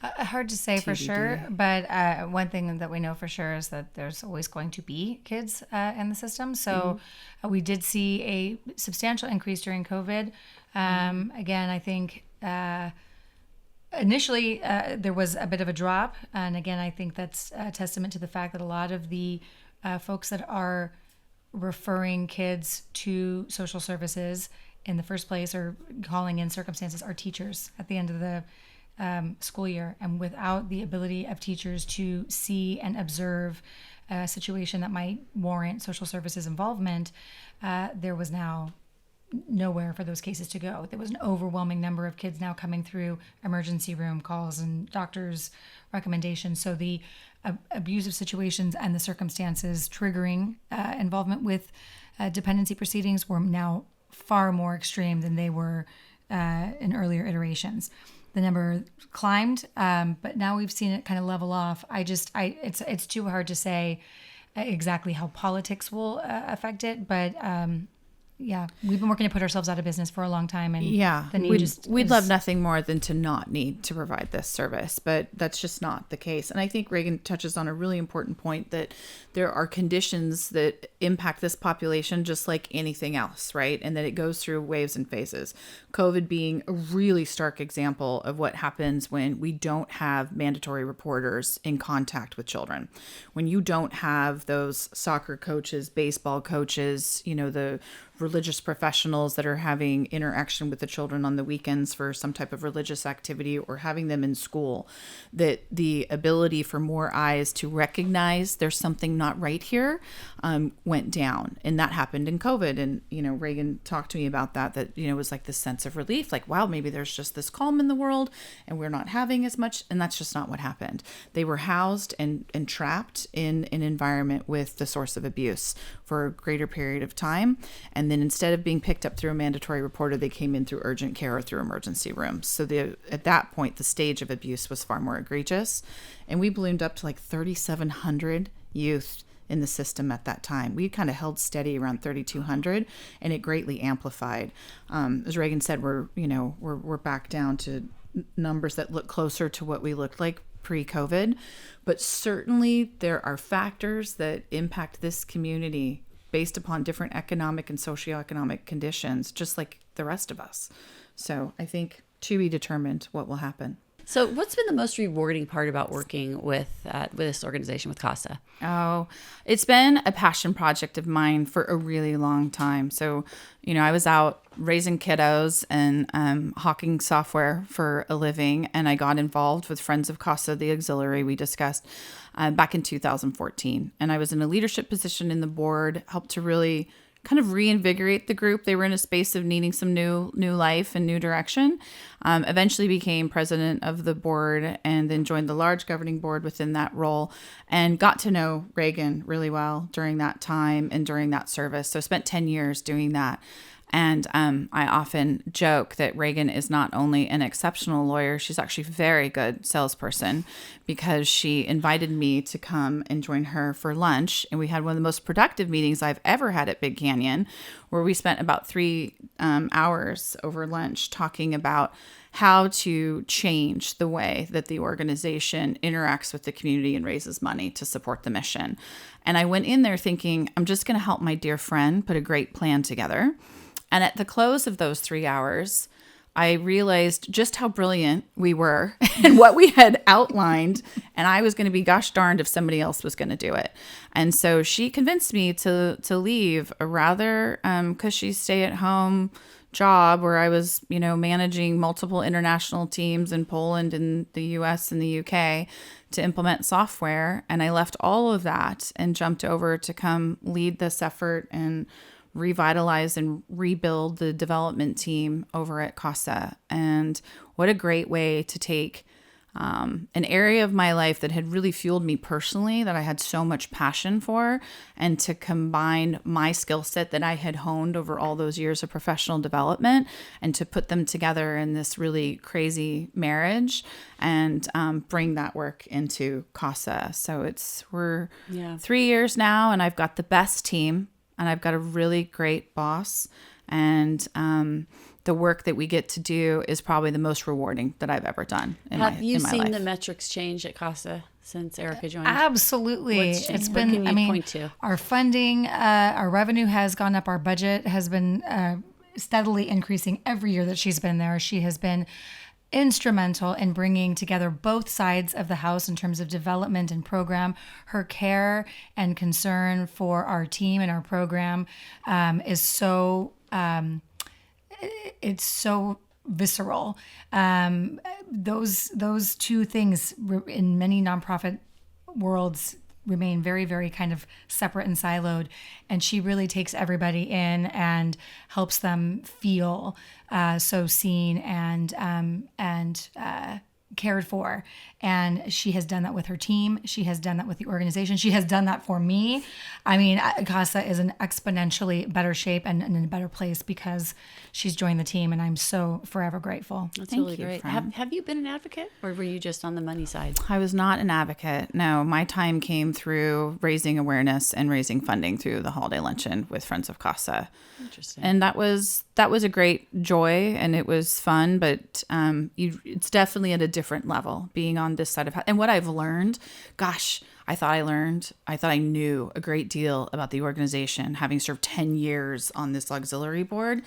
Hard to say for sure, but one thing that we know for sure is that there's always going to be kids in the system. So we did see a substantial increase during COVID. Again, I think initially there was a bit of a drop. And again, I think that's a testament to the fact that a lot of the folks that are referring kids to social services in the first place or calling in circumstances are teachers at the end of the school year. And without the ability of teachers to see and observe a situation that might warrant social services involvement, there was now nowhere for those cases to go. There was an overwhelming number of kids now coming through emergency room calls and doctors' recommendations. So the abusive situations and the circumstances triggering involvement with dependency proceedings were now far more extreme than they were in earlier iterations. The number climbed, but now we've seen it kind of level off. It's too hard to say exactly how politics will affect it, but we've been working to put ourselves out of business for a long time, and we'd love nothing more than to not need to provide this service, but that's just not the case. And I think Regan touches on a really important point, that there are conditions that impact this population just like anything else, right? And that it goes through waves and phases. COVID being a really stark example of what happens when we don't have mandatory reporters in contact with children. When you don't have those soccer coaches, baseball coaches, the religious professionals that are having interaction with the children on the weekends for some type of religious activity, or having them in school, that the ability for more eyes to recognize there's something not right here went down. And that happened in COVID. And, Regan talked to me about that it was like this sense of relief, like, wow, maybe there's just this calm in the world and we're not having as much. And that's just not what happened. They were housed and trapped in an environment with the source of abuse for a greater period of time. And then instead of being picked up through a mandatory reporter, they came in through urgent care or through emergency rooms. So at that point, the stage of abuse was far more egregious. And we ballooned up to like 3,700 youth in the system at that time. We kind of held steady around 3,200, and it greatly amplified. As Regan said, we're back down to numbers that look closer to what we looked like pre-COVID, but certainly there are factors that impact this community based upon different economic and socioeconomic conditions, just like the rest of us. So I think to be determined what will happen. So what's been the most rewarding part about working with this organization, with CASA? Oh, it's been a passion project of mine for a really long time. So, I was out raising kiddos and hawking software for a living, and I got involved with Friends of CASA, the auxiliary we discussed, back in 2014. And I was in a leadership position in the board, helped to really kind of reinvigorate the group. They were in a space of needing some new life and new direction. Eventually became president of the board, and then joined the large governing board within that role, and got to know Regan really well during that time and during that service. So spent 10 years doing that. And I often joke that Regan is not only an exceptional lawyer, she's actually a very good salesperson, because she invited me to come and join her for lunch. And we had one of the most productive meetings I've ever had at Big Canyon, where we spent about 3 hours over lunch talking about how to change the way that the organization interacts with the community and raises money to support the mission. And I went in there thinking, I'm just going to help my dear friend put a great plan together. And at the close of those 3 hours, I realized just how brilliant we were and what we had outlined. And I was going to be gosh darned if somebody else was going to do it. And so she convinced me to leave a rather cushy stay-at-home job where I was, managing multiple international teams in Poland and the US and the UK to implement software. And I left all of that and jumped over to come lead this effort and revitalize and rebuild the development team over at CASA. And what a great way to take an area of my life that had really fueled me personally, that I had so much passion for, and to combine my skill set that I had honed over all those years of professional development, and to put them together in this really crazy marriage and bring that work into CASA. So we're 3 years now, and I've got the best team. And I've got a really great boss, and the work that we get to do is probably the most rewarding that I've ever done in my life. Have you seen the metrics change at CASA since Erika joined? Absolutely. It's been, point to? Our funding, our revenue has gone up. Our budget has been steadily increasing every year that she's been there. She has been instrumental in bringing together both sides of the house in terms of development and program. Her care and concern for our team and our program is so it's so visceral. Those two things in many nonprofit worlds remain very, very kind of separate and siloed. And she really takes everybody in and helps them feel so seen and cared for. And she has done that with her team. She has done that with the organization. She has done that for me. I mean, CASA is in exponentially better shape and in a better place because she's joined the team, and I'm so forever grateful. That's really great. Have you been an advocate, or were you just on the money side? I was not an advocate. No, my time came through raising awareness and raising funding through the holiday luncheon with Friends of CASA. Interesting. And that was a great joy, and it was fun, but it's definitely at a different level being on this side of and what I've learned. Gosh, I thought I knew a great deal about the organization, having served 10 years on this auxiliary board.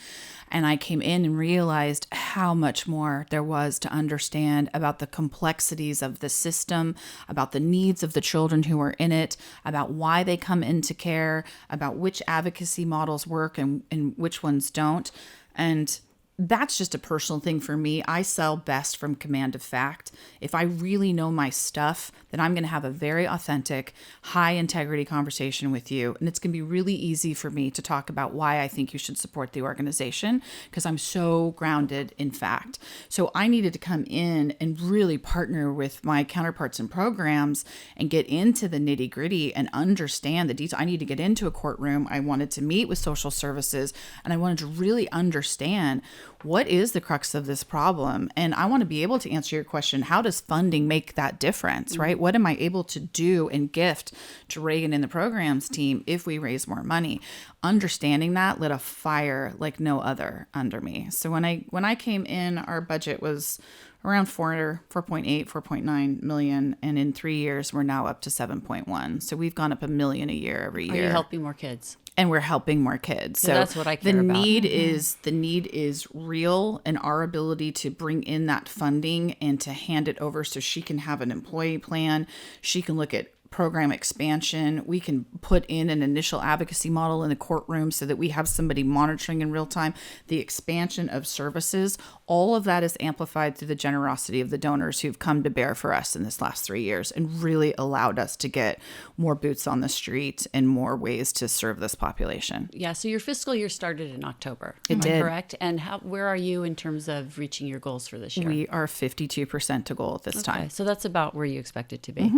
And I came in and realized how much more there was to understand about the complexities of the system, about the needs of the children who are in it, about why they come into care, about which advocacy models work and which ones don't. And that's just a personal thing for me. I sell best from command of fact. If I really know my stuff, then I'm going to have a very authentic, high integrity conversation with you. And it's going to be really easy for me to talk about why I think you should support the organization because I'm so grounded in fact. So I needed to come in and really partner with my counterparts in programs and get into the nitty gritty and understand the details. I need to get into a courtroom. I wanted to meet with social services, and I wanted to really understand what is the crux of this problem? And I want to be able to answer your question. How does funding make that difference, right? What am I able to do and gift to Regan and the programs team if we raise more money? Understanding that lit a fire like no other under me. So when I came in, our budget was around 4.9 million. And in 3 years, we're now up to 7.1. So we've gone up $1 million a year every year. Are you helping more kids? And we're helping more kids. So that's what I care about. The need is real, and our ability to bring in that funding and to hand it over so she can have an employee plan. She can look at program expansion. We can put in an initial advocacy model in the courtroom so that we have somebody monitoring in real time. The expansion of services, all of that is amplified through the generosity of the donors who've come to bear for us in this last 3 years and really allowed us to get more boots on the street and more ways to serve this population. Yeah. So your fiscal year started in October. It did. Am I correct? And where are you in terms of reaching your goals for this year? We are 52% to goal at this time. So that's about where you expect it to be.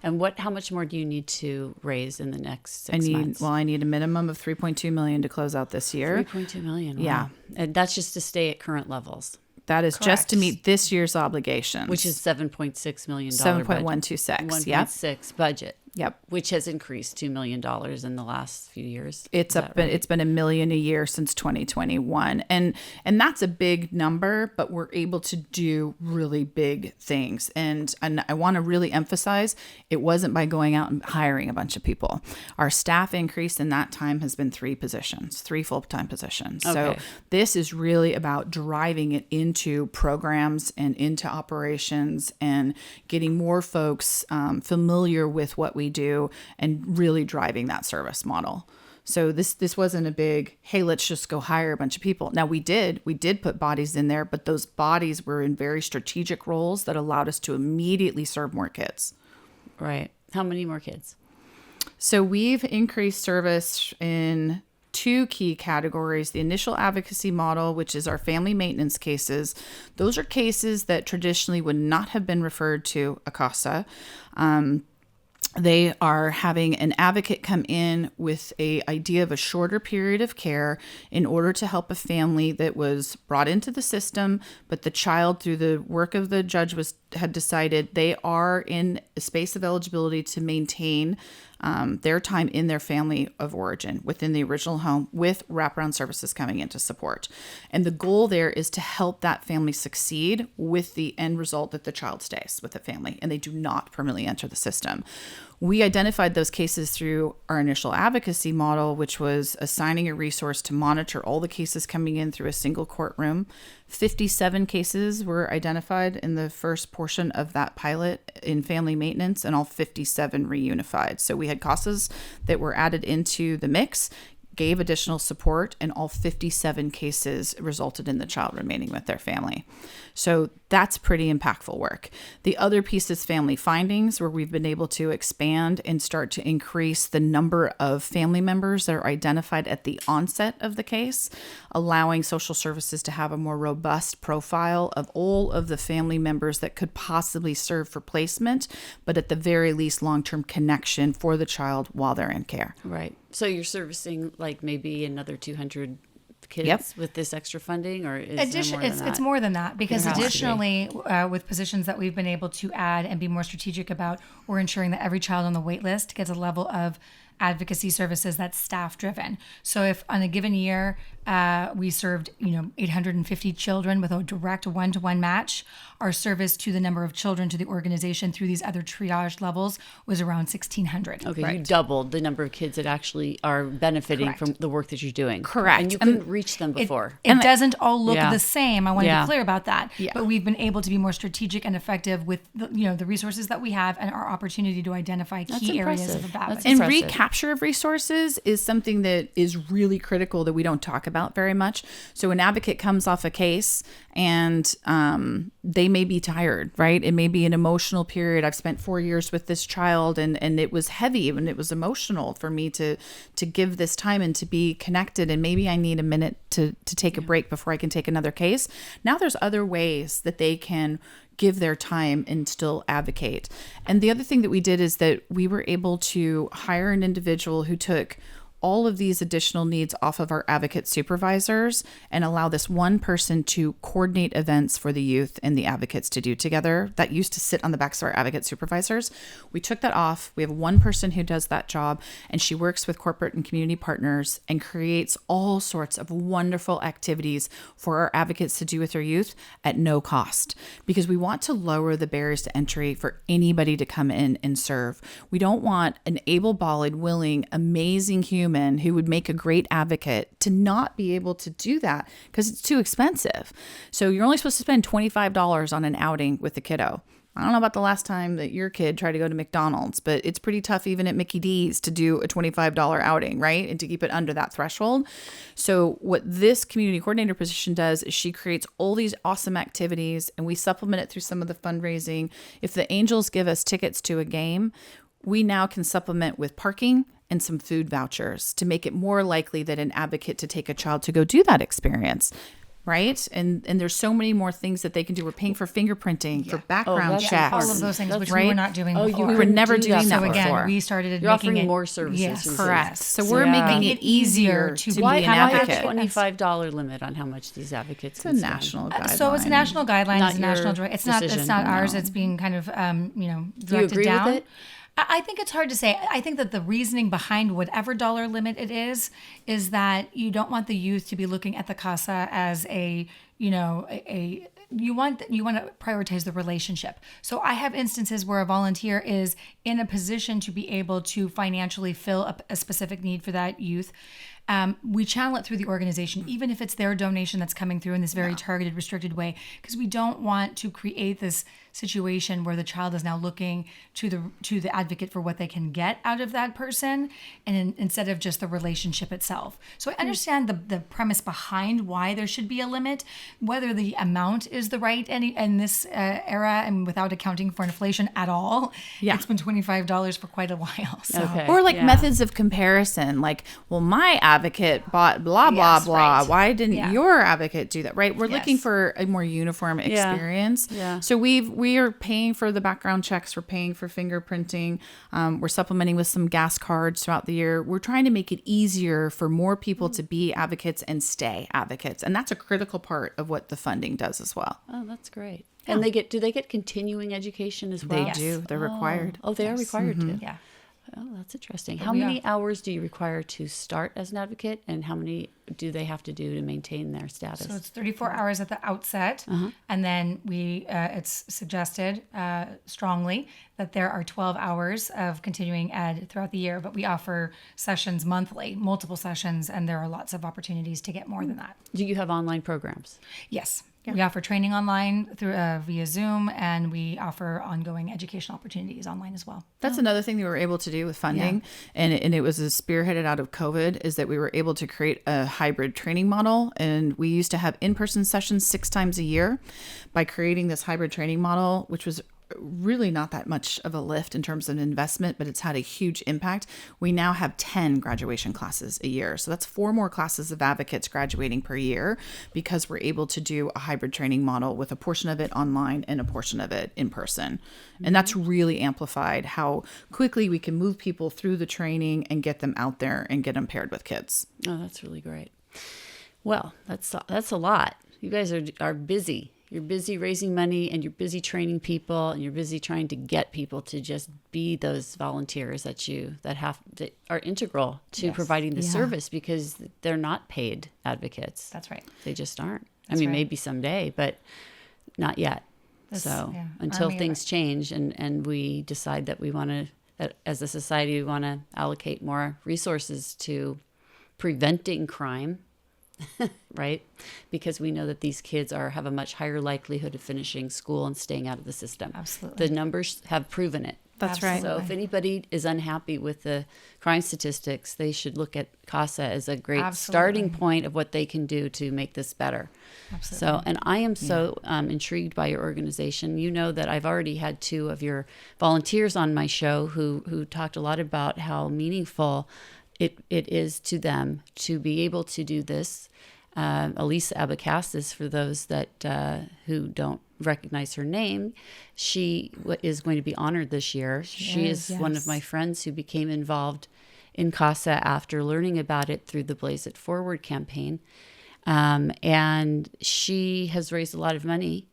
And how much more do you need to raise in the next 6 months? I need a minimum of 3.2 million to close out this year. 3.2 million. Wow. Yeah. And that's just to stay at current levels. That is just to meet this year's obligations. Which is $7.6 million. 7.126. Yep. 1.6 budget. Yep. Which has increased $2 million in the last few years. It's been $1 million a year since 2021. And that's a big number, but we're able to do really big things. And I want to really emphasize it wasn't by going out and hiring a bunch of people. Our staff increase in that time has been 3 full-time positions. Okay. So this is really about driving it into programs and into operations and getting more folks familiar with what we do and really driving that service model. So this wasn't a big, hey, let's just go hire a bunch of people. Now we did put bodies in there, but those bodies were in very strategic roles that allowed us to immediately serve more kids. Right. How many more kids? So we've increased service in 2 key categories. The initial advocacy model, which is our family maintenance cases. Those are cases that traditionally would not have been referred to a CASA. They are having an advocate come in with an idea of a shorter period of care in order to help a family that was brought into the system, but the child, through the work of the judge, had decided they are in a space of eligibility to maintain their time in their family of origin within the original home with wraparound services coming in to support. And the goal there is to help that family succeed with the end result that the child stays with the family and they do not permanently enter the system. We identified those cases through our initial advocacy model, which was assigning a resource to monitor all the cases coming in through a single courtroom. 57 cases were identified in the first portion of that pilot in family maintenance, and all 57 reunified. So we had CASAs that were added into the mix, gave additional support, and all 57 cases resulted in the child remaining with their family. So that's pretty impactful work. The other piece is family findings, where we've been able to expand and start to increase the number of family members that are identified at the onset of the case, allowing social services to have a more robust profile of all of the family members that could possibly serve for placement, but at the very least long-term connection for the child while they're in care. Right. So you're servicing like maybe another 200 kids with this extra funding, or is there more than that? It's more than that, because additionally, with positions that we've been able to add and be more strategic about, we're ensuring that every child on the wait list gets a level of advocacy services that's staff driven. So if on a given year we served 850 children with a direct one-to-one match, our service to the number of children to the organization through these other triage levels was around 1,600. Okay, you doubled the number of kids that actually are benefiting from the work that you're doing. Correct. And you couldn't reach them before. It doesn't all look the same. I want to be clear about that. Yeah. But we've been able to be more strategic and effective with the resources that we have and our opportunity to identify key areas of advocacy. And recapture of resources is something that is really critical that we don't talk about very much. So an advocate comes off a case and they may be tired, right? It may be an emotional period. I've spent 4 years with this child and it was heavy and it was emotional for me to give this time and to be connected. And maybe I need a minute to take a break before I can take another case. Now there's other ways that they can give their time and still advocate. And the other thing that we did is that we were able to hire an individual who took all of these additional needs off of our advocate supervisors and allow this one person to coordinate events for the youth and the advocates to do together. That used to sit on the backs of our advocate supervisors. We took that off. We have one person who does that job, and she works with corporate and community partners and creates all sorts of wonderful activities for our advocates to do with their youth at no cost, because we want to lower the barriers to entry for anybody to come in and serve. We don't want an able-bodied, willing, amazing human who would make a great advocate to not be able to do that because it's too expensive. So you're only supposed to spend $25 on an outing with the kiddo. I don't know about the last time that your kid tried to go to McDonald's, but it's pretty tough even at Mickey D's to do a $25 outing, right? And to keep it under that threshold. So what this community coordinator position does is she creates all these awesome activities, and we supplement it through some of the fundraising. If the Angels give us tickets to a game, we now can supplement with parking and some food vouchers to make it more likely that an advocate to take a child to go do that experience. Right? And there's so many more things that they can do. We're paying for fingerprinting, for background checks. All of those things, which we were not doing before. We were never doing that before. So again, we started You're making offering more services. Yes, correct. So we're making it easier to be an advocate. Why a $25 limit on how much these advocates can spend? It's a national guideline. So it's a national guideline. It's a national. It's not ours. No. It's being kind of directed down. Do you agree with it? I think it's hard to say. I think that the reasoning behind whatever dollar limit it is that you don't want the youth to be looking at the CASA as you want to prioritize the relationship. So I have instances where a volunteer is in a position to be able to financially fill a specific need for that youth. We channel it through the organization, even if it's their donation that's coming through in this very targeted, restricted way, because we don't want to create this situation where the child is now looking to the advocate for what they can get out of that person, and instead of just the relationship itself. So I understand the premise behind why there should be a limit. Whether the amount is the right in this era, and without accounting for inflation at all, it's been $25 for quite a while. So. Okay. Or methods of comparison, like, well, my advocate bought blah, blah, blah. Right. Why didn't your advocate do that? Right? We're looking for a more uniform experience. Yeah. So we are paying for the background checks. We're paying for fingerprinting. We're supplementing with some gas cards throughout the year. We're trying to make it easier for more people to be advocates and stay advocates. And that's a critical part of what the funding does as well. Oh, that's great. And do they get continuing education as well? They do. They're required. Oh, they are required to. Yeah. Oh, that's interesting. How many hours do you require to start as an advocate, and how many do they have to do to maintain their status? So it's 34 hours at the outset, and then it's suggested strongly that there are 12 hours of continuing ed throughout the year, but we offer sessions monthly, multiple sessions, and there are lots of opportunities to get more than that. Do you have online programs? Yes. Yeah. We offer training online through via Zoom, and we offer ongoing educational opportunities online as well. That's another thing that we were able to do with funding, and it was spearheaded out of COVID, is that we were able to create a hybrid training model. And we used to have in-person sessions 6 times a year. By creating this hybrid training model, which was really not that much of a lift in terms of investment, but it's had a huge impact. We now have 10 graduation classes a year. So that's 4 more classes of advocates graduating per year, because we're able to do a hybrid training model with a portion of it online and a portion of it in person. Mm-hmm. And that's really amplified how quickly we can move people through the training and get them out there and get them paired with kids. Oh, that's really great. Well, that's a lot. You guys are busy. You're busy raising money, and you're busy training people, and you're busy trying to get people to just be those volunteers that are integral to providing the service, because they're not paid advocates. That's right. They just aren't. Maybe someday, but not yet. Until things change and we decide that we want to, that as a society, we want to allocate more resources to preventing crime. Right? Because we know that these kids have a much higher likelihood of finishing school and staying out of the system. Absolutely. The numbers have proven it. That's right. So if anybody is unhappy with the crime statistics, they should look at CASA as a great starting point of what they can do to make this better. Absolutely. So, and I am so intrigued by your organization. You know that I've already had 2 of your volunteers on my show who talked a lot about how meaningful it is to them to be able to do this. Elisa Abacastis, for those that who don't recognize her name, she is going to be honored this year. She is one of my friends who became involved in CASA after learning about it through the Blaze It Forward campaign. And she has raised a lot of money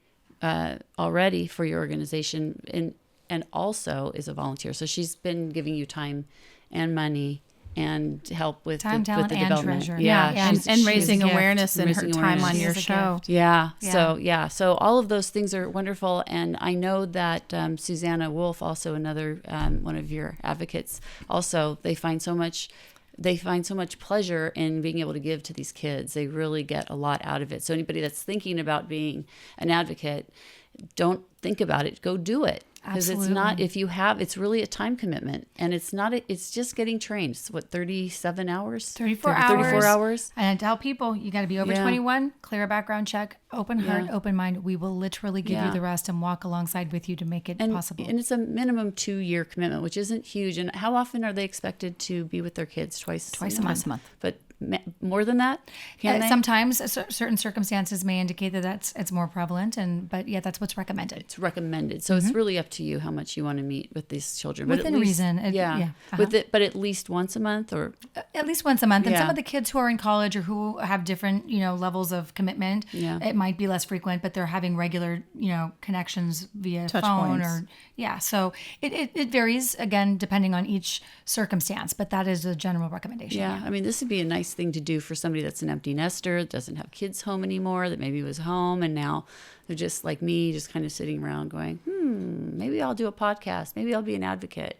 already for your organization, and also is a volunteer. So she's been giving you time and money and help with time, the talent, and development. treasure. And raising awareness and her time on your show. So all of those things are wonderful. And I know that Susanna Wolf, also another one of your advocates, also they find so much pleasure in being able to give to these kids. They really get a lot out of it. So anybody that's thinking about being an advocate, don't think about it. Go do it. Because it's not, it's really a time commitment, and it's just getting trained. It's 37 hours? 34 hours. And I tell people, you got to be over 21, clear a background check, open heart, open mind. We will literally give you the rest and walk alongside with you to make it possible. And it's a minimum 2-year commitment, which isn't huge. And how often are they expected to be with their kids? Twice a month. But more than that? Can they? Sometimes certain circumstances may indicate that it's more prevalent, but that's what's recommended. It's recommended. So it's really up to you how much you want to meet with these children. Within reason. But at least once a month, or at least once a month. And some of the kids who are in college or who have different, levels of commitment, it might be less frequent, but they're having regular, connections via touch phone points. So it varies again depending on each circumstance, but that is a general recommendation. Yeah. I mean, this would be a nice thing to do for somebody that's an empty nester, that doesn't have kids home anymore, that maybe was home and now they're just like me, just kind of sitting around going, maybe I'll do a podcast, maybe I'll be an advocate.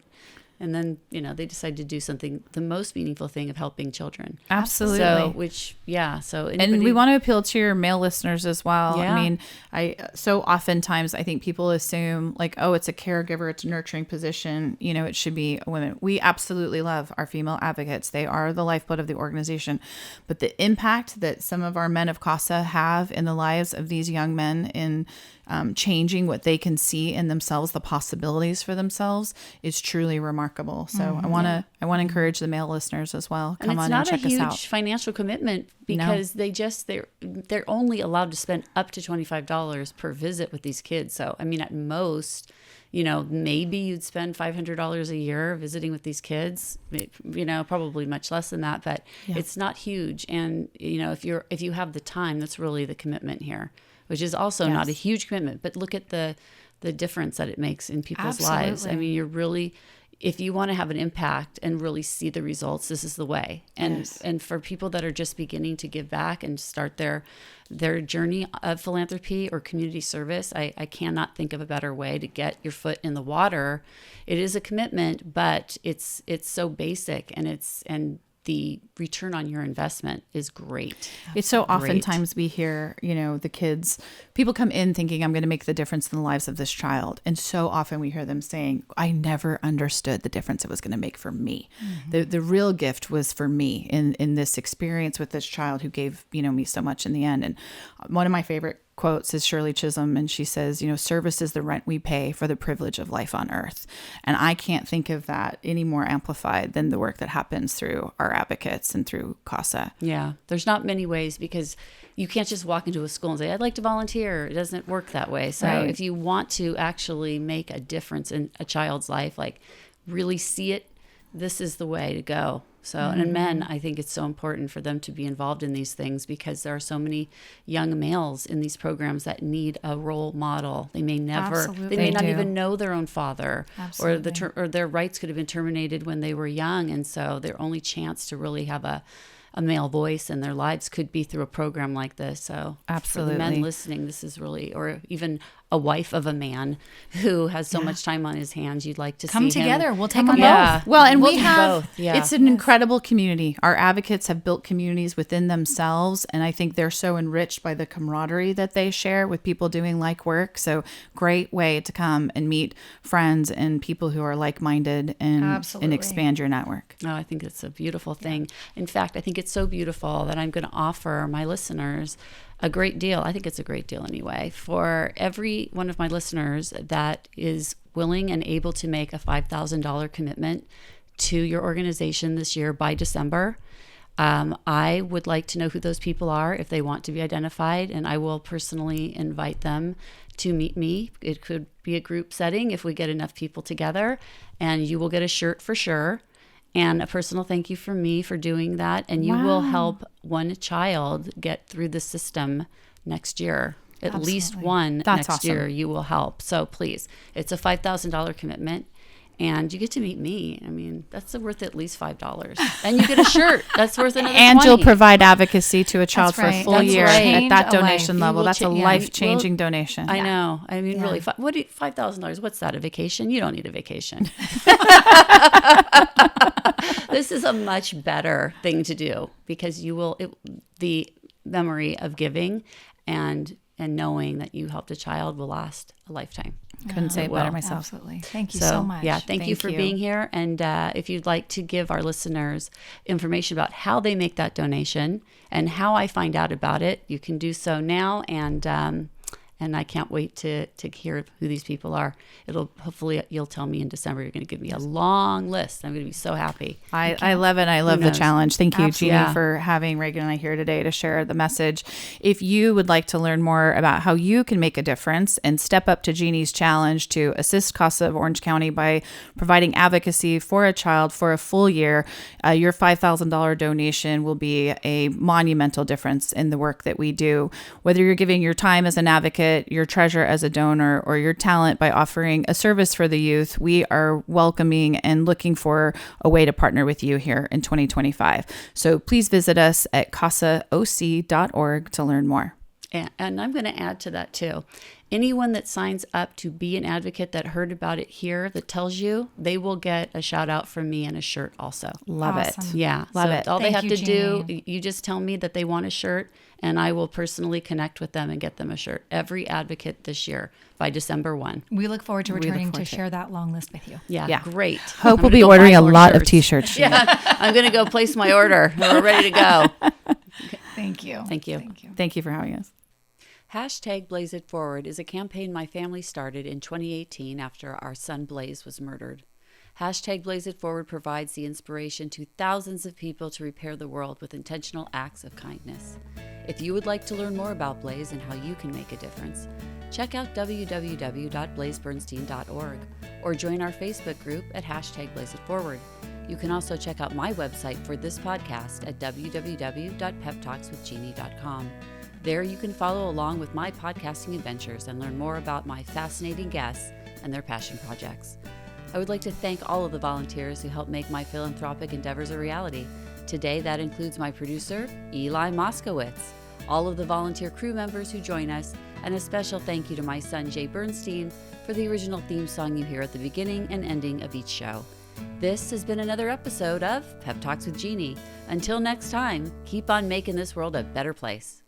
And then, they decide to do something, the most meaningful thing of helping children. Absolutely. And we want to appeal to your male listeners as well. Yeah. I mean, so oftentimes I think people assume like, oh, it's a caregiver, it's a nurturing position, it should be women. We absolutely love our female advocates. They are the lifeblood of the organization. But the impact that some of our men of CASA have in the lives of these young men in changing what they can see in themselves, the possibilities for themselves, is truly remarkable. So I want to encourage the male listeners as well. Come on and check us out. It's not a huge financial commitment, because they're only allowed to spend up to $25 per visit with these kids. So I mean, at most, maybe you'd spend $500 a year visiting with these kids. Probably much less than that, but it's not huge. And if you have the time, that's really the commitment here, which is also not a huge commitment, but look at the difference that it makes in people's lives. I mean, you're really, if you want to have an impact and really see the results, this is the way. And for people that are just beginning to give back and start their journey of philanthropy or community service, I cannot think of a better way to get your foot in the water. It is a commitment, but it's so basic, and the return on your investment is great. It's so oftentimes we hear, the kids, people come in thinking I'm going to make the difference in the lives of this child. And so often we hear them saying, I never understood the difference it was going to make for me. Mm-hmm. The real gift was for me in this experience with this child who gave, me so much in the end. And one of my favorite quotes is Shirley Chisholm, and she says, service is the rent we pay for the privilege of life on earth. And I can't think of that any more amplified than the work that happens through our advocates and through CASA. Yeah, there's not many ways, because you can't just walk into a school and say, I'd like to volunteer. It doesn't work that way. So if you want to actually make a difference in a child's life, like really see it, this is the way to go. So, and men, I think it's so important for them to be involved in these things, because there are so many young males in these programs that need a role model. They may never, they may not even know their own father, or or their rights could have been terminated when they were young. And so their only chance to really have a male voice in their lives could be through a program like this. So absolutely, for the men listening, this is really, or even a wife of a man who has so much time on his hands, you'd like to come see together. him. We'll take them both. Well, and we'll we have both. Yeah. It's an incredible community. Our advocates have built communities within themselves, and I think they're so enriched by the camaraderie that they share with people doing like work. So great way to come and meet friends and people who are like-minded and expand your network. Oh, I think it's a beautiful thing. In fact, I think it's so beautiful that I'm going to offer my listeners a great deal. I think it's a great deal anyway. For every one of my listeners that is willing and able to make a $5,000 commitment to your organization this year by December, I would like to know who those people are if they want to be identified, and I will personally invite them to meet me. It could be a group setting if we get enough people together, and you will get a shirt for sure. And a personal thank you from me for doing that. And you will help one child get through the system next year. At least one next year you will help. So please, it's a $5,000 commitment. And you get to meet me. I mean, that's worth at least $5. And you get a shirt. That's worth another And $20. You'll provide advocacy to a child for a full year at that donation level. That's a life-changing donation. I know. I mean, really, $5,000, what's that, a vacation? You don't need a vacation. This is a much better thing to do, because the memory of giving and knowing that you helped a child will last a lifetime. Couldn't say it better myself. Absolutely. Thank you so much. Yeah, thank you for being here. And if you'd like to give our listeners information about how they make that donation and how I find out about it, you can do so now. And I can't wait to hear who these people are. Hopefully you'll tell me in December. You're going to give me a long list. I'm going to be so happy. I love it. I love the challenge. Thank you, Jeanne, for having Regan and I here today to share the message. If you would like to learn more about how you can make a difference and step up to Jeannie's challenge to assist CASA of Orange County by providing advocacy for a child for a full year, your $5,000 donation will be a monumental difference in the work that we do. Whether you're giving your time as an advocate, your treasure as a donor, or your talent by offering a service for the youth, we are welcoming and looking for a way to partner with you here in 2025. So please visit us at casaoc.org to learn more. And I'm going to add to that too. Anyone that signs up to be an advocate that heard about it here, that tells you, they will get a shout out from me and a shirt also. Love it. Yeah. Love it. All they have to do, you just tell me that they want a shirt, and I will personally connect with them and get them a shirt. Every advocate this year by December 1. We look forward to returning to share that long list with you. Yeah. Great. Hope we'll be ordering a lot of t-shirts. Yeah. I'm going to go place my order. We're ready to go. Thank you. Thank you. Thank you for having us. Hashtag Blaze It Forward is a campaign my family started in 2018 after our son Blaze was murdered. Hashtag Blaze It Forward provides the inspiration to thousands of people to repair the world with intentional acts of kindness. If you would like to learn more about Blaze and how you can make a difference, check out www.blazebernstein.org or join our Facebook group at hashtag Blaze It Forward. You can also check out my website for this podcast at www.PeppTalksWithJeanne.com. There you can follow along with my podcasting adventures and learn more about my fascinating guests and their passion projects. I would like to thank all of the volunteers who help make my philanthropic endeavors a reality. Today, that includes my producer, Eli Moskowitz, all of the volunteer crew members who join us, and a special thank you to my son, Jay Bernstein, for the original theme song you hear at the beginning and ending of each show. This has been another episode of Pep Talks with Jeannie. Until next time, keep on making this world a better place.